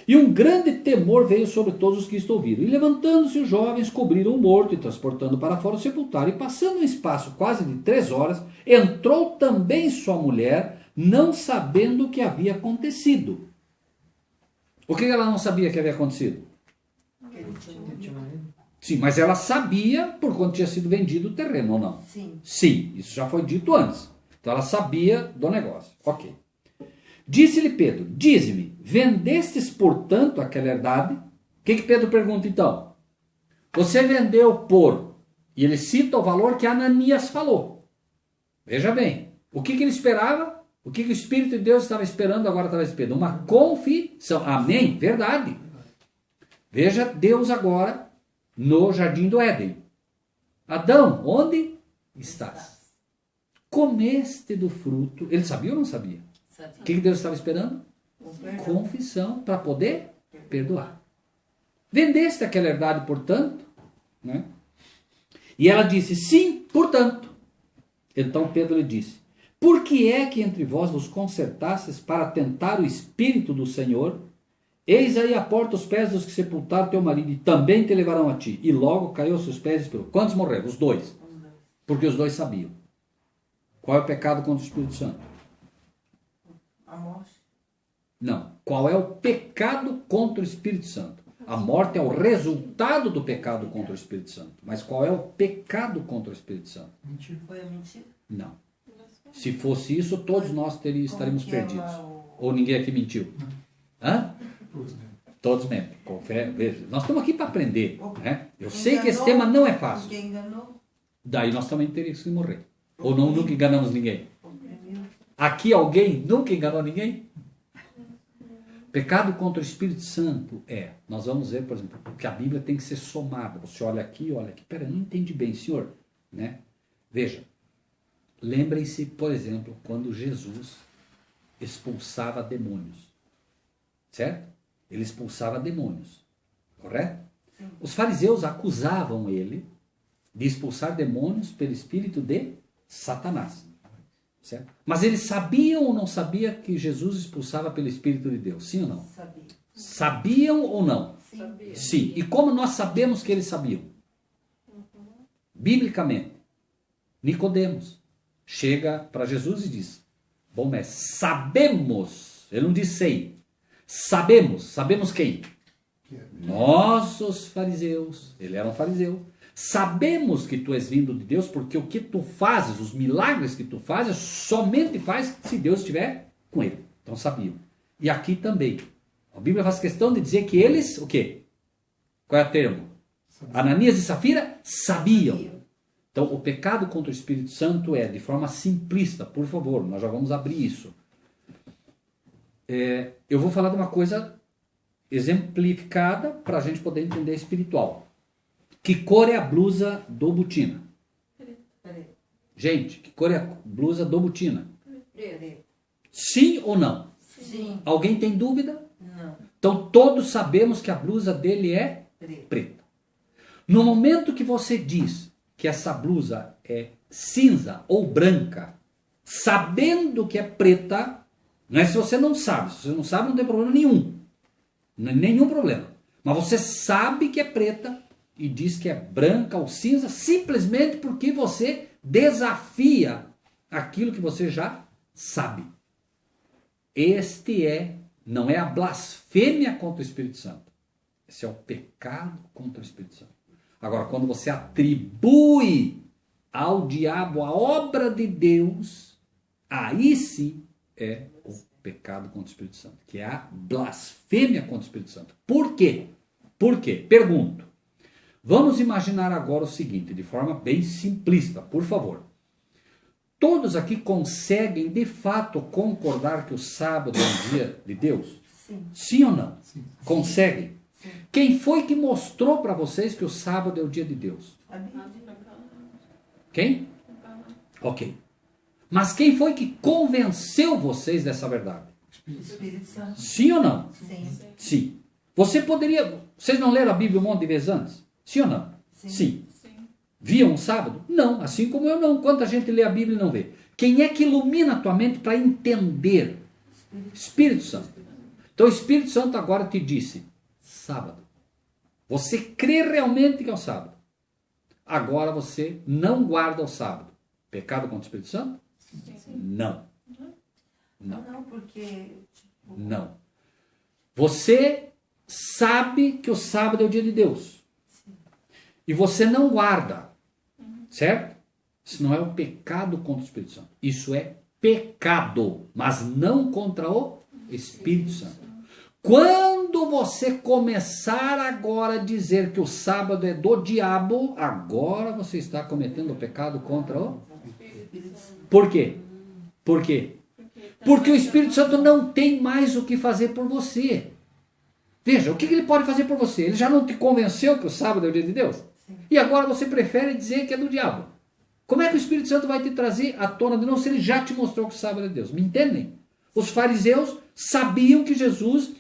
E um grande temor veio sobre todos os que isto ouviram. E levantando-se os jovens, cobriram o morto e transportando para fora o sepultário. E passando um espaço quase de 3 horas, entrou também sua mulher, não sabendo o que havia acontecido. O que ela não sabia que havia acontecido? tinha morrido. Sim, mas ela sabia por quanto tinha sido vendido o terreno, ou não? Sim. Sim, isso já foi dito antes. Então ela sabia do negócio. Ok. Disse-lhe Pedro, dize-me, vendestes portanto aquela herdade? O que Pedro pergunta então? Você vendeu por... E ele cita o valor que Ananias falou. Veja bem, o que ele esperava? O que o Espírito de Deus estava esperando agora através de Pedro? Uma confissão. Amém? Verdade. Veja Deus agora no jardim do Éden. Adão, onde estás? Comeste do fruto. Ele sabia ou não sabia? O que Deus estava esperando? Confissão para poder perdoar. Vendeste aquela herdade, portanto? Né? E ela disse, sim, portanto. Então Pedro lhe disse, por que é que entre vós vos concertastes para tentar o Espírito do Senhor? Eis aí a porta os pés dos que sepultaram teu marido, e também te levarão a ti. E logo caiu aos seus pés e esperou. Quantos morreram? Os dois. Porque os dois sabiam. Qual é o pecado contra o Espírito Santo? A morte. Não. Qual é o pecado contra o Espírito Santo? A morte é o resultado do pecado contra o Espírito Santo. Mas qual é o pecado contra o Espírito Santo? Mentira. Foi a mentira? Não. Se fosse isso, todos nós estaríamos Como que é perdidos. o- Ou ninguém aqui mentiu? Hã? Todos, né? Todos mesmo. Veja, nós estamos aqui para aprender. Né? Eu Quem sei que esse enganou, tema não é fácil. Quem enganou, Daí nós também teríamos que morrer. Ou não, nunca enganamos ninguém. oprimiu. Aqui alguém nunca enganou ninguém? Pecado contra o Espírito Santo nós vamos ver, por exemplo, que a Bíblia tem que ser somada. Você olha aqui, olha aqui. Pera, não entendi bem, senhor. Né? Veja, lembrem-se, por exemplo, quando Jesus expulsava demônios. Certo? Ele expulsava demônios. Correto? Sim. Os fariseus acusavam ele de expulsar demônios pelo espírito de Satanás. Certo? Mas eles sabiam ou não sabiam que Jesus expulsava pelo Espírito de Deus? Sim ou não? Sabia. Sabiam ou não? Sim. Sabia. Sim. E como nós sabemos que eles sabiam? Biblicamente, Nicodemos chega para Jesus e diz, bom mestre, sabemos, ele não diz sei, sabemos quem? Nós, os fariseus, ele era um fariseu, sabemos que tu és vindo de Deus, porque o que tu fazes, os milagres que tu fazes, somente faz se Deus estiver com ele. Então sabiam. E aqui também. A Bíblia faz questão de dizer que eles, o quê? Qual é o termo? Ananias e Safira sabiam. Então o pecado contra o Espírito Santo de forma simplista, por favor, nós já vamos abrir isso. Eu vou falar de uma coisa exemplificada para a gente poder entender espiritual. Que cor é a blusa do Butina? Preto. Gente, que cor é a blusa do Butina? Preto. Sim ou não? Sim. Alguém tem dúvida? Não. Então todos sabemos que a blusa dele é Preto. preta. No momento que você diz que essa blusa é cinza ou branca, sabendo que é preta, não é se você não sabe. Se você não sabe, não tem problema nenhum. Nenhum problema. Mas você sabe que é preta e diz que é branca ou cinza simplesmente porque você desafia aquilo que você já sabe. Não é a blasfêmia contra o Espírito Santo. Esse é o pecado contra o Espírito Santo. Agora, quando você atribui ao diabo a obra de Deus, aí sim é o pecado contra o Espírito Santo, que é a blasfêmia contra o Espírito Santo. Por quê? Por quê? Pergunto. Vamos imaginar agora o seguinte, de forma bem simplista, por favor. Todos aqui conseguem, de fato, concordar que o sábado é um dia de Deus? Sim. Sim ou não? Sim. Conseguem? Sim. Quem foi que mostrou para vocês que o sábado é o dia de Deus? A Bíblia. Quem? Ok. Mas quem foi que convenceu vocês dessa verdade? O Espírito Santo. Sim ou não? Sim. Sim. Vocês não leram a Bíblia um monte de vezes antes? Sim ou não? Sim. Sim. Sim. Viam um sábado? Não, assim como eu não. Quanta gente lê a Bíblia e não vê? Quem é que ilumina a tua mente para entender? Espírito Santo. Então o Espírito Santo agora te disse, sábado. Você crê realmente que é o sábado. Agora você não guarda o sábado. Pecado contra o Espírito Santo? Não. Não. Não, porque... Tipo, Não. Você sabe que o sábado é o dia de Deus. E você não guarda. Certo? Isso não é o pecado contra o Espírito Santo. Isso é pecado, mas não contra o Espírito Santo. Quando você começar agora a dizer que o sábado é do diabo, agora você está cometendo o pecado contra o... Por quê? Por quê? Porque o Espírito Santo não tem mais o que fazer por você. Veja, o que ele pode fazer por você? Ele já não te convenceu que o sábado é o dia de Deus? E agora você prefere dizer que é do diabo. Como é que o Espírito Santo vai te trazer à tona de novo se ele já te mostrou que o sábado é de Deus? Me entendem? Os fariseus sabiam que Jesus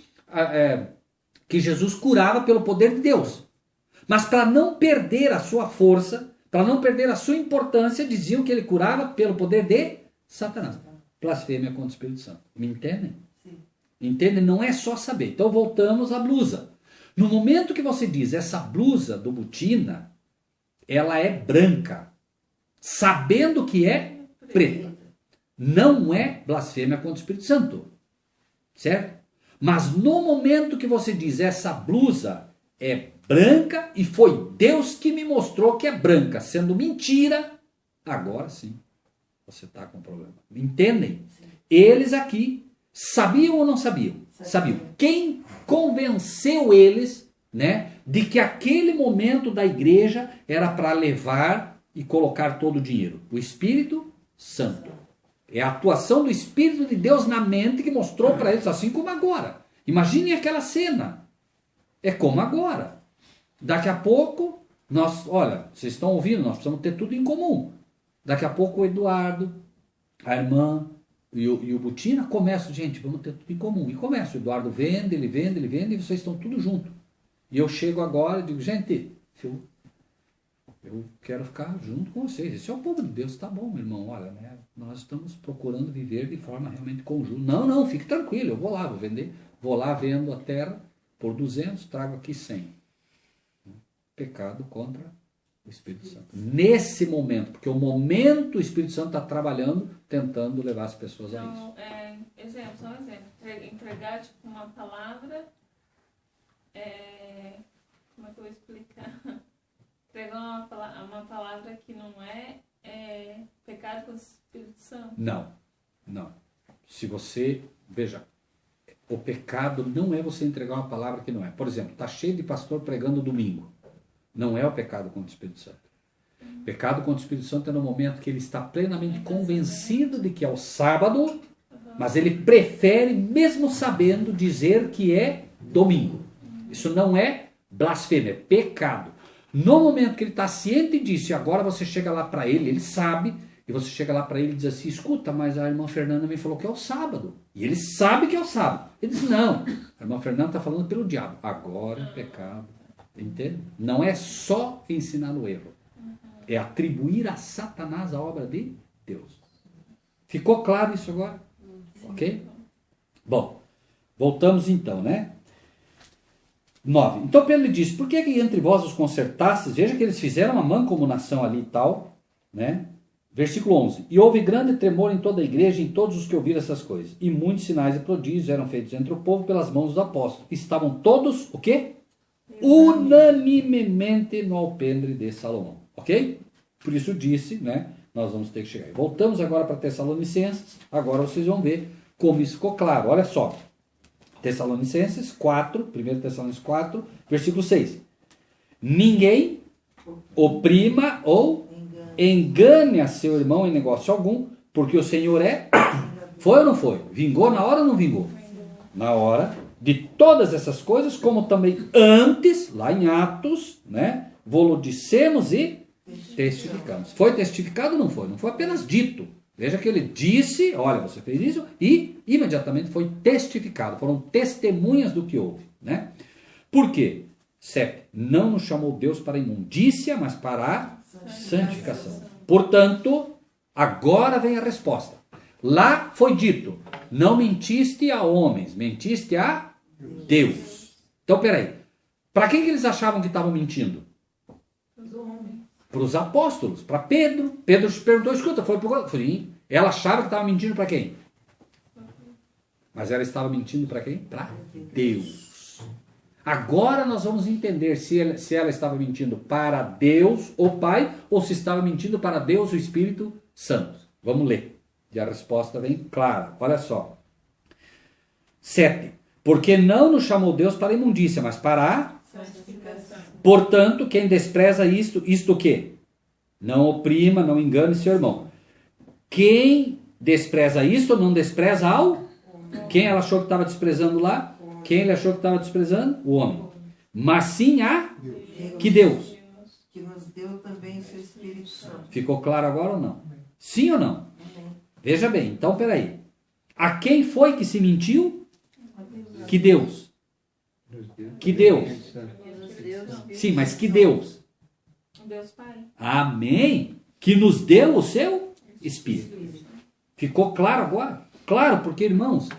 curava pelo poder de Deus. Mas para não perder a sua força, para não perder a sua importância, diziam que ele curava pelo poder de Satanás. Blasfêmia contra o Espírito Santo. Me entendem? Sim. Entendem? Não é só saber. Então voltamos à blusa. No momento que você diz essa blusa do Botina, ela é branca, sabendo que é preta. Não é blasfêmia contra o Espírito Santo. Certo? Mas no momento que você diz essa blusa é branca e foi Deus que me mostrou que é branca, sendo mentira, agora sim você está com problema. Entendem? Sim. Eles aqui sabiam ou não sabiam? Sabiam. Quem convenceu eles, né, de que aquele momento da igreja era para levar e colocar todo o dinheiro? O Espírito Santo. É a atuação do Espírito de Deus na mente que mostrou para eles, assim como agora. Imaginem aquela cena. É como agora. Daqui a pouco, olha, vocês estão ouvindo, nós precisamos ter tudo em comum. Daqui a pouco o Eduardo, a irmã e o Botina começam, gente, vamos ter tudo em comum. E começa, o Eduardo vende, ele vende, e vocês estão tudo junto. E eu chego agora e digo, gente, eu quero ficar junto com vocês. Esse é o povo de Deus, tá bom, meu irmão, olha, né, nós estamos procurando viver de forma realmente conjunta. Não, fique tranquilo, eu vou lá, vou vender, vou lá, vendo a terra por 200, trago aqui 100. Pecado contra o Espírito Santo. Nesse momento, porque o momento o Espírito Santo está trabalhando, tentando levar as pessoas a isso. Só um exemplo. Entregar tipo, uma palavra, como é que eu vou explicar? Entregar uma palavra que não é pecado contra o Espírito Santo. Não. Se você, veja, o pecado não é você entregar uma palavra que não é. Por exemplo, está cheio de pastor pregando domingo. Não é o pecado contra o Espírito Santo. O pecado contra o Espírito Santo é no momento que ele está plenamente convencido de que é o sábado, mas ele prefere, mesmo sabendo, dizer que é domingo. Isso não é blasfêmia, é pecado. No momento que ele está ciente disso, e agora você chega lá para ele sabe, e você chega lá para ele e diz assim, escuta, mas a irmã Fernanda me falou que é o sábado. E ele sabe que é o sábado. Ele diz, não, a irmã Fernanda está falando pelo diabo. Agora é pecado. Entende? Não é só ensinar o erro. É atribuir a Satanás a obra de Deus. Ficou claro isso agora? Ok? Bom, voltamos então, né? 9. Então Pedro lhe disse, por que entre vós os concertastes? Veja que eles fizeram uma mancomunação ali e tal, né? Versículo 11. E houve grande tremor em toda a igreja, em todos os que ouviram essas coisas. E muitos sinais e prodígios eram feitos entre o povo pelas mãos dos apóstolos. Estavam todos, o quê? Unanimemente no alpendre de Salomão. Ok? Por isso disse, né? Nós vamos ter que chegar. Voltamos agora para Tessalonicenses. Agora vocês vão ver como isso ficou claro. Olha só. Tessalonicenses 4, 1 Tessalonicenses 4, versículo 6. Ninguém oprima ou engane a seu irmão em negócio algum, porque o Senhor foi ou não foi? Vingou na hora ou não vingou? Na hora de todas essas coisas, como também antes, lá em Atos, né? Vou-lo dissemos e testificamos. Foi testificado ou não foi? Não foi apenas dito. Veja que ele disse, olha, você fez isso, e imediatamente foi testificado. Foram testemunhas do que houve, né? Por quê? 7. Não nos chamou Deus para a imundícia, mas para a santificação. Portanto, agora vem a resposta. Lá foi dito, não mentiste a homens, mentiste a Deus. Então, peraí. Para quem que eles achavam que estavam mentindo? Para os apóstolos, para Pedro. Pedro perguntou, escuta, foi por... Sim. Ela achava que estava mentindo para quem? Mas ela estava mentindo para quem? Para Deus. Agora nós vamos entender se ela estava mentindo para Deus, o Pai, ou se estava mentindo para Deus, o Espírito Santo. Vamos ler. E a resposta vem clara. Olha só. 7. Porque não nos chamou Deus para a imundícia, mas para a... Santificação. Portanto, quem despreza isto o quê? Não oprima, não engane seu irmão. Quem despreza isto, não despreza ao... Quem ela achou que estava desprezando lá? Quem ele achou que estava desprezando? O homem. Mas sim a... Que Deus. Que nos deu também o seu Espírito Santo. Ficou claro agora ou não? Sim ou não? Amém. Veja bem, então peraí. A quem foi que se mentiu? Que Deus. Que Deus. Sim, mas que Deus. Deus Pai. Amém. Que nos deu o seu Espírito. Ficou claro agora? Claro, porque, irmãos,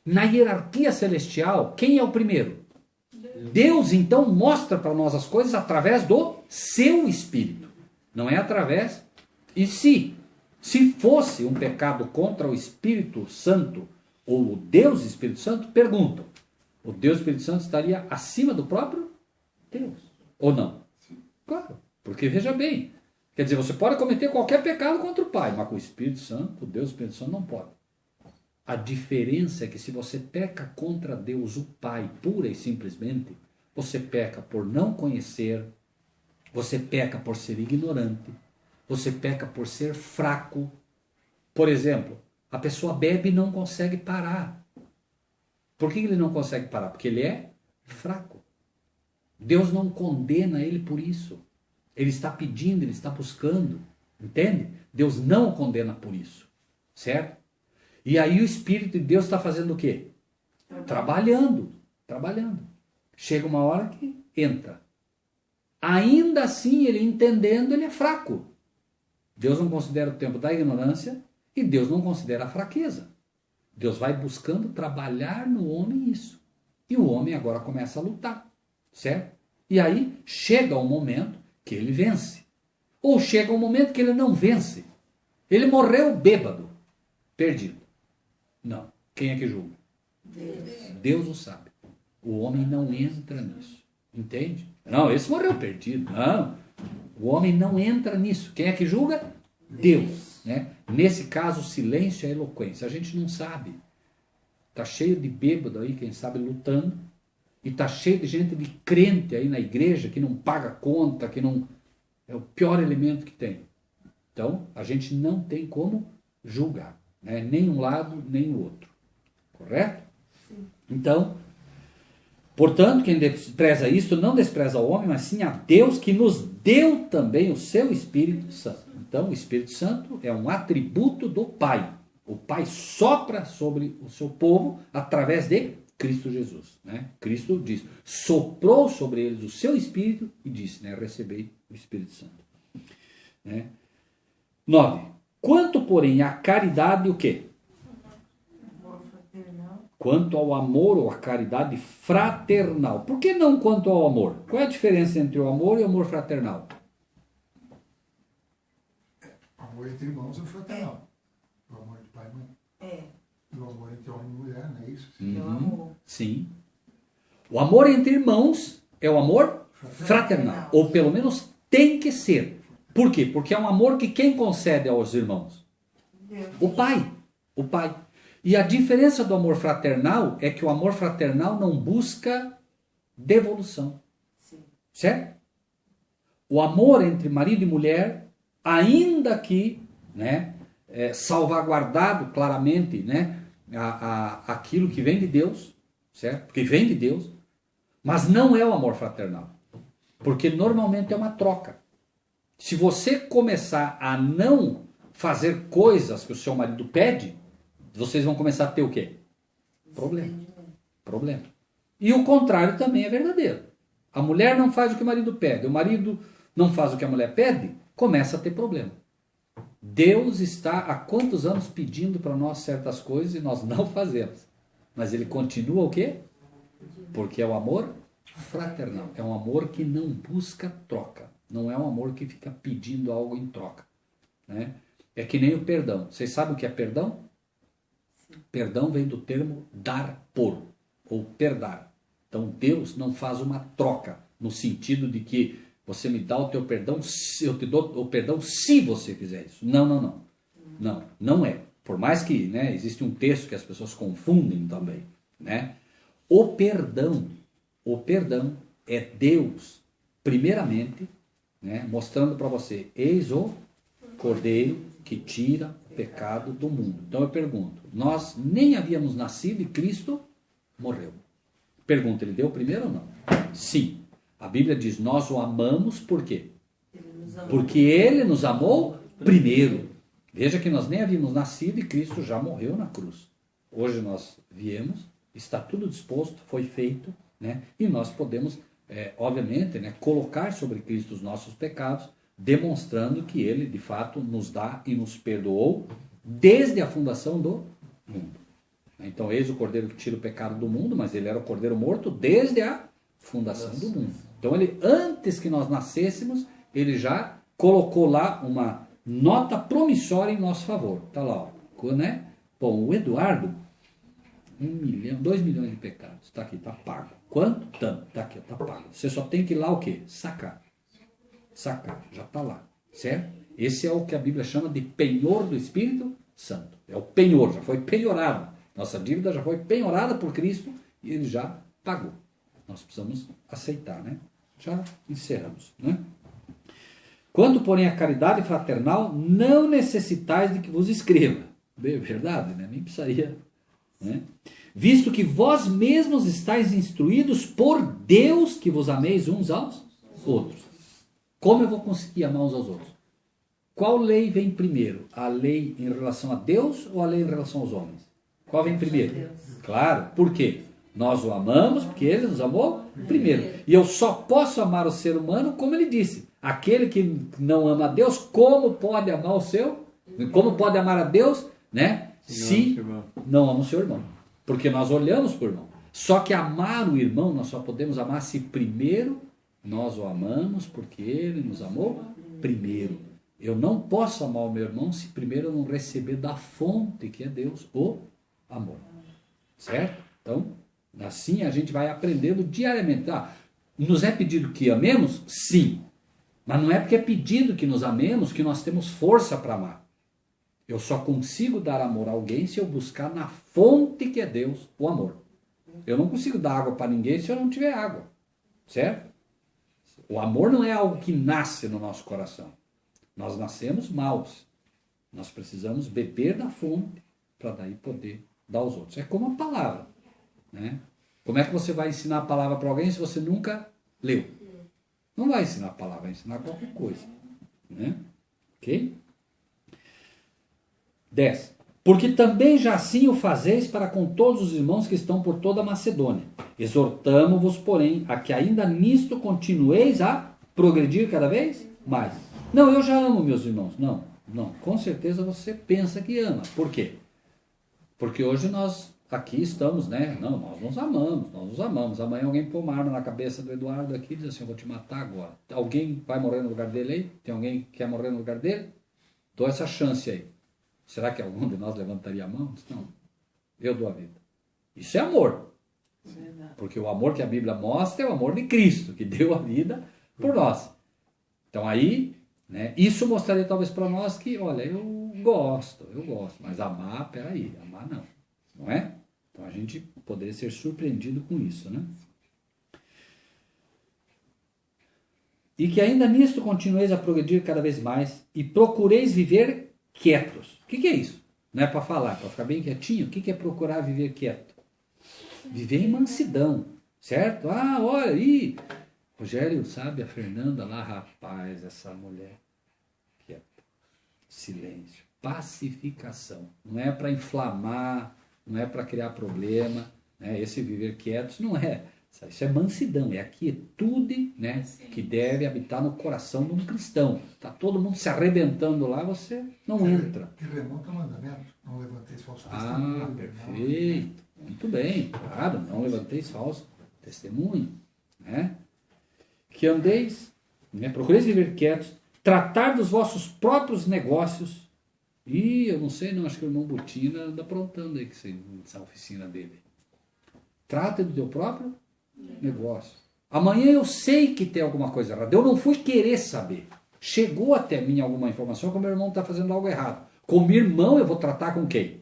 na hierarquia celestial, quem é o primeiro? Deus, então, mostra para nós as coisas através do seu Espírito. Não é através... E se fosse um pecado contra o Espírito Santo, ou o Deus Espírito Santo, perguntam, o Deus Espírito Santo estaria acima do próprio Deus? Ou não? Claro, porque veja bem, quer dizer, você pode cometer qualquer pecado contra o Pai, mas com o Espírito Santo, o Deus Espírito Santo não pode. A diferença é que se você peca contra Deus, o Pai, pura e simplesmente, você peca por não conhecer, você peca por ser ignorante, você peca por ser fraco. Por exemplo, a pessoa bebe e não consegue parar. Por que ele não consegue parar? Porque ele é fraco. Deus não condena ele por isso. Ele está pedindo, ele está buscando. Entende? Deus não o condena por isso. Certo? E aí o Espírito de Deus está fazendo o quê? Trabalhando. Chega uma hora que entra. Ainda assim, ele entendendo, ele é fraco. Deus não considera o tempo da ignorância e Deus não considera a fraqueza. Deus vai buscando trabalhar no homem isso. E o homem agora começa a lutar. Certo? E aí chega um momento que ele vence. Ou chega um momento que ele não vence. Ele morreu bêbado. Perdido. Não. Quem é que julga? Deus o sabe. O homem não entra nisso. Entende? Não, esse morreu perdido. Não. O homem não entra nisso. Quem é que julga? Deus. Né? Nesse caso, o silêncio é eloquência. A gente não sabe. Está cheio de bêbado aí, quem sabe, lutando. E está cheio de gente de crente aí na igreja que não paga conta, que não... É o pior elemento que tem. Então, a gente não tem como julgar. Né? Nem um lado, nem o outro. Correto? Sim. Então, portanto, quem despreza isto não despreza o homem, mas sim a Deus que nos deu também o seu Espírito Santo. Então, o Espírito Santo é um atributo do Pai. O Pai sopra sobre o seu povo através de Cristo Jesus. Né? Cristo diz, soprou sobre eles o seu Espírito e disse, né, recebei o Espírito Santo. Né? 9. Quanto, porém, à caridade, o quê? Quanto ao amor ou à caridade fraternal. Por que não quanto ao amor? Qual é a diferença entre o amor e o amor fraternal? Amor entre irmãos é fraternal. O amor de pai e mãe. É. E o amor entre homem e mulher, não é isso? É o amor. Sim. O amor entre irmãos é o amor fraternal. Ou pelo menos tem que ser. Por quê? Porque é um amor que quem concede aos irmãos? Deus. O Pai. O Pai. E a diferença do amor fraternal é que o amor fraternal não busca devolução. Sim. Certo? O amor entre marido e mulher, ainda que, né, salvaguardado claramente, né, aquilo que vem de Deus, certo? Porque vem de Deus, mas não é o amor fraternal. Porque normalmente é uma troca. Se você começar a não fazer coisas que o seu marido pede, vocês vão começar a ter o quê? Problema. E o contrário também é verdadeiro. A mulher não faz o que o marido pede, o marido não faz o que a mulher pede, começa a ter problema. Deus está há quantos anos pedindo para nós certas coisas e nós não fazemos. Mas ele continua o quê? Porque é o amor fraternal. É um amor que não busca troca. Não é um amor que fica pedindo algo em troca. Né? É que nem o perdão. Vocês sabem o que é perdão? Perdão vem do termo dar por, ou perdar. Então Deus não faz uma troca, no sentido de que você me dá o teu perdão, eu te dou o perdão se você fizer isso. Não. Não é. Por mais que, né, existe um texto que as pessoas confundem também, né? O perdão é Deus, primeiramente, né, mostrando para você, eis o Cordeiro que tira o pecado do mundo. Então eu pergunto, nós nem havíamos nascido e Cristo morreu. Pergunta, ele deu primeiro ou não? Sim. A Bíblia diz, nós o amamos por quê? Porque ele nos amou primeiro. Veja que nós nem havíamos nascido e Cristo já morreu na cruz. Hoje nós viemos, está tudo disposto, foi feito, né? E nós podemos, obviamente, né, colocar sobre Cristo os nossos pecados, demonstrando que ele, de fato, nos dá e nos perdoou desde a fundação do mundo. Então, eis o Cordeiro que tira o pecado do mundo, mas ele era o Cordeiro morto desde a fundação do mundo. Então, ele, antes que nós nascêssemos, ele já colocou lá uma nota promissória em nosso favor. Está lá, ó, né? Bom, o Eduardo, 2 milhões de pecados. Está aqui, está pago. Quanto? Tanto. Está aqui, está pago. Você só tem que ir lá o quê? Sacar, já está lá. Certo? Esse é o que a Bíblia chama de penhor do Espírito Santo. É o penhor, já foi penhorado. Nossa dívida já foi penhorada por Cristo e ele já pagou. Nós precisamos aceitar, né? Já encerramos, né? Quanto, porém, a caridade fraternal, não necessitais de que vos escreva. Bem, é verdade, né? Nem precisaria, né? Visto que vós mesmos estáis instruídos por Deus que vos ameis uns aos outros. Como eu vou conseguir amar uns aos outros? Qual lei vem primeiro? A lei em relação a Deus ou a lei em relação aos homens? Qual vem primeiro? Claro, por quê? Nós o amamos porque ele nos amou primeiro. E eu só posso amar o ser humano como ele disse. Aquele que não ama a Deus, como pode amar o seu? Como pode amar a Deus, né? Se não ama o seu irmão. Porque nós olhamos para o irmão. Só que amar o irmão, nós só podemos amar se primeiro nós o amamos porque ele nos amou primeiro. Eu não posso amar o meu irmão se primeiro eu não receber da fonte, que é Deus, o amor. Certo? Então, assim a gente vai aprendendo diariamente. Nos é pedido que amemos? Sim. Mas não é porque é pedido que nos amemos que nós temos força para amar. Eu só consigo dar amor a alguém se eu buscar na fonte que é Deus, o amor. Eu não consigo dar água para ninguém se eu não tiver água. Certo? O amor não é algo que nasce no nosso coração. Nós nascemos maus. Nós precisamos beber da fonte para daí poder dar aos outros. É como a palavra, né? Como é que você vai ensinar a palavra para alguém se você nunca leu? Não vai ensinar a palavra, vai ensinar qualquer coisa, né? Ok? 10. Porque também já assim o fazeis para com todos os irmãos que estão por toda a Macedônia. Exortamo-vos, porém, a que ainda nisto continueis a progredir cada vez mais. Não, eu já amo meus irmãos. Não. Com certeza você pensa que ama. Por quê? Porque hoje nós aqui estamos, né? Não, nós nos amamos. Amanhã alguém põe uma arma na cabeça do Eduardo aqui e diz assim, eu vou te matar agora. Alguém vai morrer no lugar dele aí? Tem alguém que quer morrer no lugar dele? Dou essa chance aí. Será que algum de nós levantaria a mão? Não. Eu dou a vida. Isso é amor. Porque o amor que a Bíblia mostra é o amor de Cristo, que deu a vida por nós. Então aí, né, isso mostraria talvez para nós que, olha, eu gosto, mas amar, peraí, amar não é? Então a gente poderia ser surpreendido com isso, né? E que ainda nisto continueis a progredir cada vez mais e procureis viver quietos. O que é isso? Não é para falar, é para ficar bem quietinho. O que é procurar viver quieto? Viver em mansidão, certo? Olha aí, Rogério, sabe, a Fernanda lá, rapaz, essa mulher quieta, silêncio, pacificação. Não é para inflamar, não é para criar problema, né? Esse viver quietos não é. Isso é mansidão, é a quietude, né, que deve habitar no coração de um cristão. Está todo mundo se arrebentando lá, você não entra. Que remonta ao mandamento, não levanteis falso testemunho. Perfeito. Muito bem, claro, não levanteis falso testemunho. Né? Que andeis, né, procureis viver quietos, tratar dos vossos próprios negócios. E eu não sei, acho que o irmão Botina anda aprontando aí com essa oficina dele. Trata do teu próprio negócio. Amanhã eu sei que tem alguma coisa errada. Eu não fui querer saber. Chegou até mim alguma informação que o meu irmão está fazendo algo errado. Como irmão, eu vou tratar com quem?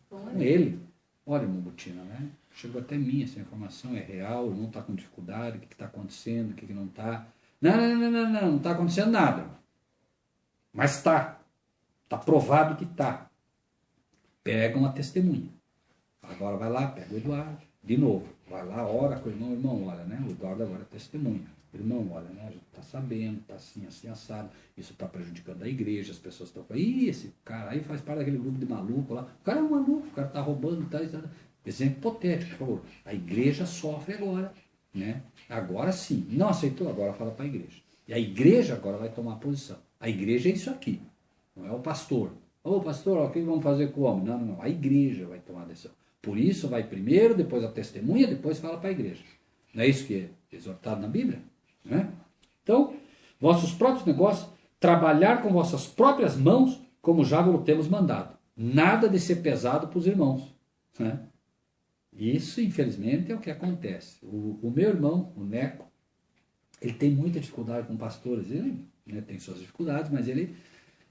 Com ele. Olha, Mubutina, né? Chegou até mim essa informação, é real, o irmão está com dificuldade, o que está acontecendo, o que não está. Não está acontecendo nada. Mas está. Está provado que está. Pega uma testemunha. Agora vai lá, pega o Eduardo, de novo. Vai lá, ora com o irmão, olha, né? O Eduardo agora é testemunha. Irmão, olha, né? A gente está sabendo, está assim, assim, assado. Isso está prejudicando a igreja, as pessoas estão falando, esse cara aí faz parte daquele grupo de maluco lá. O cara é um maluco, o cara está roubando, tá. Exemplo hipotético, por favor. A igreja sofre agora, né? Agora sim. Não aceitou? Agora fala para a igreja. E a igreja agora vai tomar posição. A igreja é isso aqui. Não é o pastor. Ô pastor, o que vamos fazer com o homem? Não. A igreja vai tomar a decisão. Por isso vai primeiro, depois a testemunha, depois fala para a igreja. Não é isso que é exortado na Bíblia? Né? Então, vossos próprios negócios, trabalhar com vossas próprias mãos, como já vos temos mandado. Nada de ser pesado para os irmãos. Né? Isso, infelizmente, é o que acontece. O meu irmão, o Neco, ele tem muita dificuldade com pastores. Ele, né, tem suas dificuldades, mas ele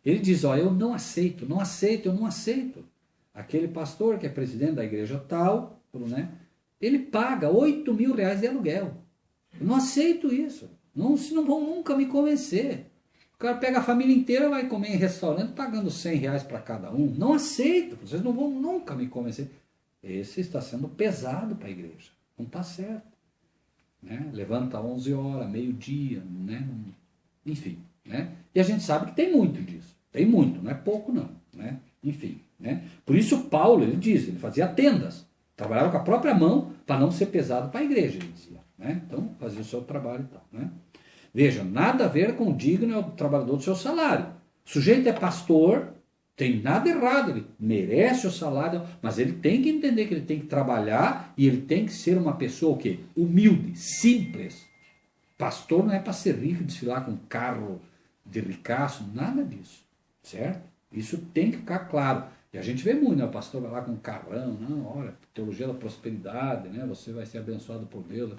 diz, ó, eu não aceito. Aquele pastor que é presidente da igreja tal, né, ele paga 8 mil reais de aluguel. Eu não aceito isso. Não vão nunca me convencer. O cara pega a família inteira, vai comer em restaurante pagando 100 reais para cada um. Não aceito. Vocês não vão nunca me convencer. Esse está sendo pesado para a igreja. Não está certo. Né? Levanta 11 horas, meio-dia, né? Enfim. Né? E a gente sabe que tem muito disso. Tem muito, não é pouco não. Né? Enfim. Né? Por isso Paulo, ele diz, ele fazia tendas. Trabalhava com a própria mão para não ser pesado para a igreja, ele dizia. Né? Então, fazia o seu trabalho e tal. Né? Veja, nada a ver com o digno é o trabalhador do seu salário. O sujeito é pastor, tem nada errado, ele merece o salário, mas ele tem que entender que ele tem que trabalhar e ele tem que ser uma pessoa o quê? Humilde, simples. Pastor não é para ser rico, desfilar com carro de ricaço, nada disso. Certo? Isso tem que ficar claro. E a gente vê muito, né? O pastor vai lá com um carrão, não, olha, teologia da prosperidade, né? Você vai ser abençoado por Deus.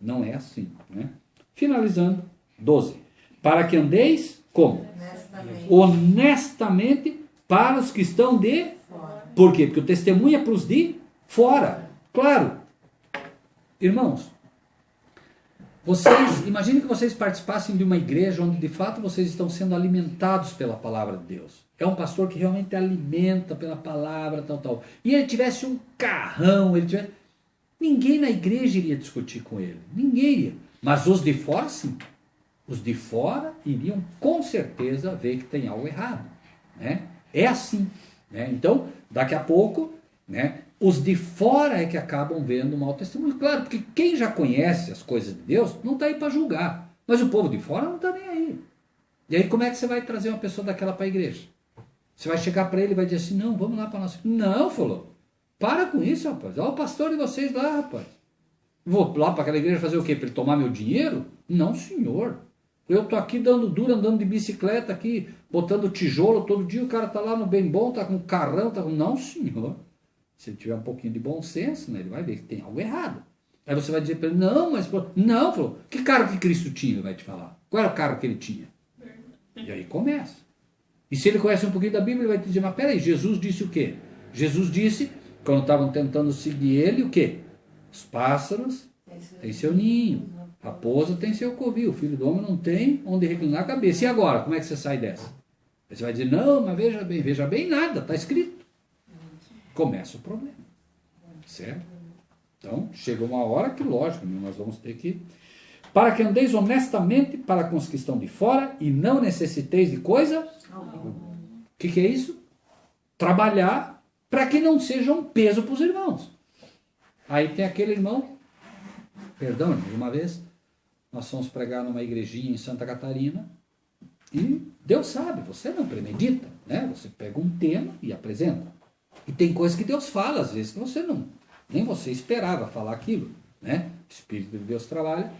Não é assim, né? Finalizando, 12. Para que andeis como? Honestamente para os que estão de fora. Por quê? Porque o testemunho é para os de fora. Claro. Irmãos, vocês, imagine que vocês participassem de uma igreja onde de fato vocês estão sendo alimentados pela palavra de Deus. É um pastor que realmente alimenta pela palavra, tal. E ele tivesse um carrão, ninguém na igreja iria discutir com ele. Ninguém iria. Mas os de fora, sim. Os de fora iriam com certeza ver que tem algo errado. Né? É assim. Né? Então, daqui a pouco, né, os de fora é que acabam vendo o mau testemunho. Claro, porque quem já conhece as coisas de Deus não está aí para julgar. Mas o povo de fora não está nem aí. E aí como é que você vai trazer uma pessoa daquela para a igreja? Você vai chegar para ele e vai dizer assim, não, vamos lá para a nossa... Não, falou. Para com isso, rapaz. Olha o pastor de vocês lá, rapaz. Vou lá para aquela igreja fazer o quê? Para ele tomar meu dinheiro? Não, senhor. Eu estou aqui dando duro, andando de bicicleta aqui, botando tijolo todo dia, o cara está lá no bem bom, está com carrão, tá com... Não, senhor. Se ele tiver um pouquinho de bom senso, né, ele vai ver que tem algo errado. Aí você vai dizer para ele, não, mas... Não, falou, que carro que Cristo tinha, ele vai te falar. Qual era o carro que ele tinha? E aí começa. E se ele conhece um pouquinho da Bíblia, ele vai te dizer, mas peraí, Jesus disse o quê? Jesus disse, quando estavam tentando seguir ele, o quê? Os pássaros têm seu ninho, a raposa tem seu covil, o filho do homem não tem onde reclinar a cabeça. E agora, como é que você sai dessa? Aí você vai dizer, não, mas veja bem nada, está escrito. Começa o problema. Certo? Então, chega uma hora que, lógico, nós vamos ter que... Para que andeis honestamente para com os que estão de fora e não necessiteis de coisa... O que é isso? Trabalhar para que não seja um peso para os irmãos. Aí tem aquele irmão, perdão, uma vez, nós fomos pregar numa igrejinha em Santa Catarina e Deus sabe, você não premedita, né? Você pega um tema e apresenta. E tem coisas que Deus fala, às vezes, que você não, nem você esperava falar aquilo, né? O Espírito de Deus trabalha.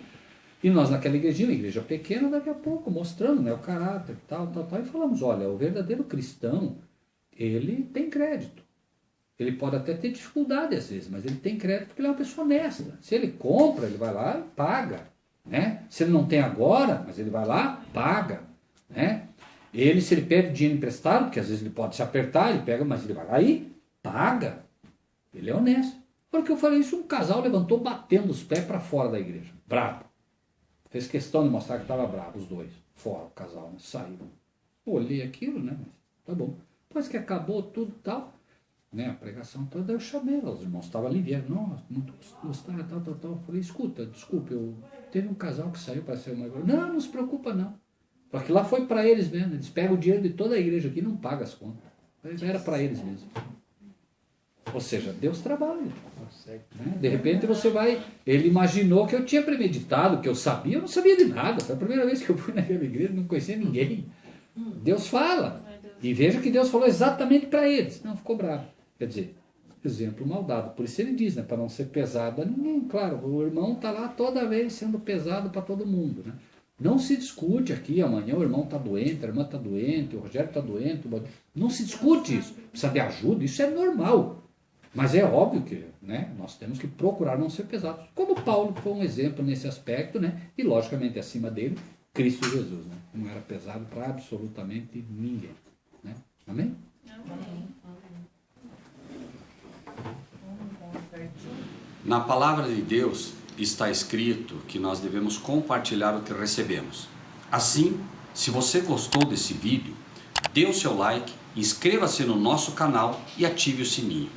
E nós naquela igrejinha, uma igreja pequena, daqui a pouco, mostrando, né, o caráter, tal, e falamos, olha, o verdadeiro cristão, ele tem crédito. Ele pode até ter dificuldade às vezes, mas ele tem crédito porque ele é uma pessoa honesta. Se ele compra, ele vai lá e paga. Né? Se ele não tem agora, mas ele vai lá, paga. Né? Ele, se ele pede dinheiro emprestado, porque às vezes ele pode se apertar, ele pega, mas ele vai lá e paga. Ele é honesto. Na hora que eu falei isso, um casal levantou batendo os pés para fora da igreja. Bravo. Fez questão de mostrar que estava bravo, os dois. Fora, o casal, né? Saíram. Olhei aquilo, né? Mas tá bom. Depois que acabou tudo e tal, né? A pregação toda, eu chamei ela. Os irmãos estavam ali, vieram. Nossa, muito gostaram, tal. Eu falei, escuta, desculpa, teve um casal que saiu para ser uma igreja. Não se preocupa não. Porque lá foi para eles mesmo. Eles pegam o dinheiro de toda a igreja aqui e não pagam as contas. Era para eles mesmo. Ou seja, Deus trabalha. Né? De repente você vai... Ele imaginou que eu tinha premeditado, que eu sabia. Eu não sabia de nada. Foi a primeira vez que eu fui naquela igreja, não conhecia ninguém. Deus fala. E veja que Deus falou exatamente para eles. Não, ficou bravo. Quer dizer, exemplo mal dado. Por isso ele diz, né? Para não ser pesado a ninguém. Claro, o irmão está lá toda vez sendo pesado para todo mundo. Né? Não se discute aqui, amanhã o irmão está doente, a irmã está doente, o Rogério está doente. Não se discute isso. Precisa de ajuda, isso é normal. Mas é óbvio que, né, nós temos que procurar não ser pesados. Como Paulo, que foi um exemplo nesse aspecto, né, e logicamente acima dele, Cristo Jesus. Né, não era pesado para absolutamente ninguém. Né? Amém? Amém. Na palavra de Deus está escrito que nós devemos compartilhar o que recebemos. Assim, se você gostou desse vídeo, dê o seu like, inscreva-se no nosso canal e ative o sininho.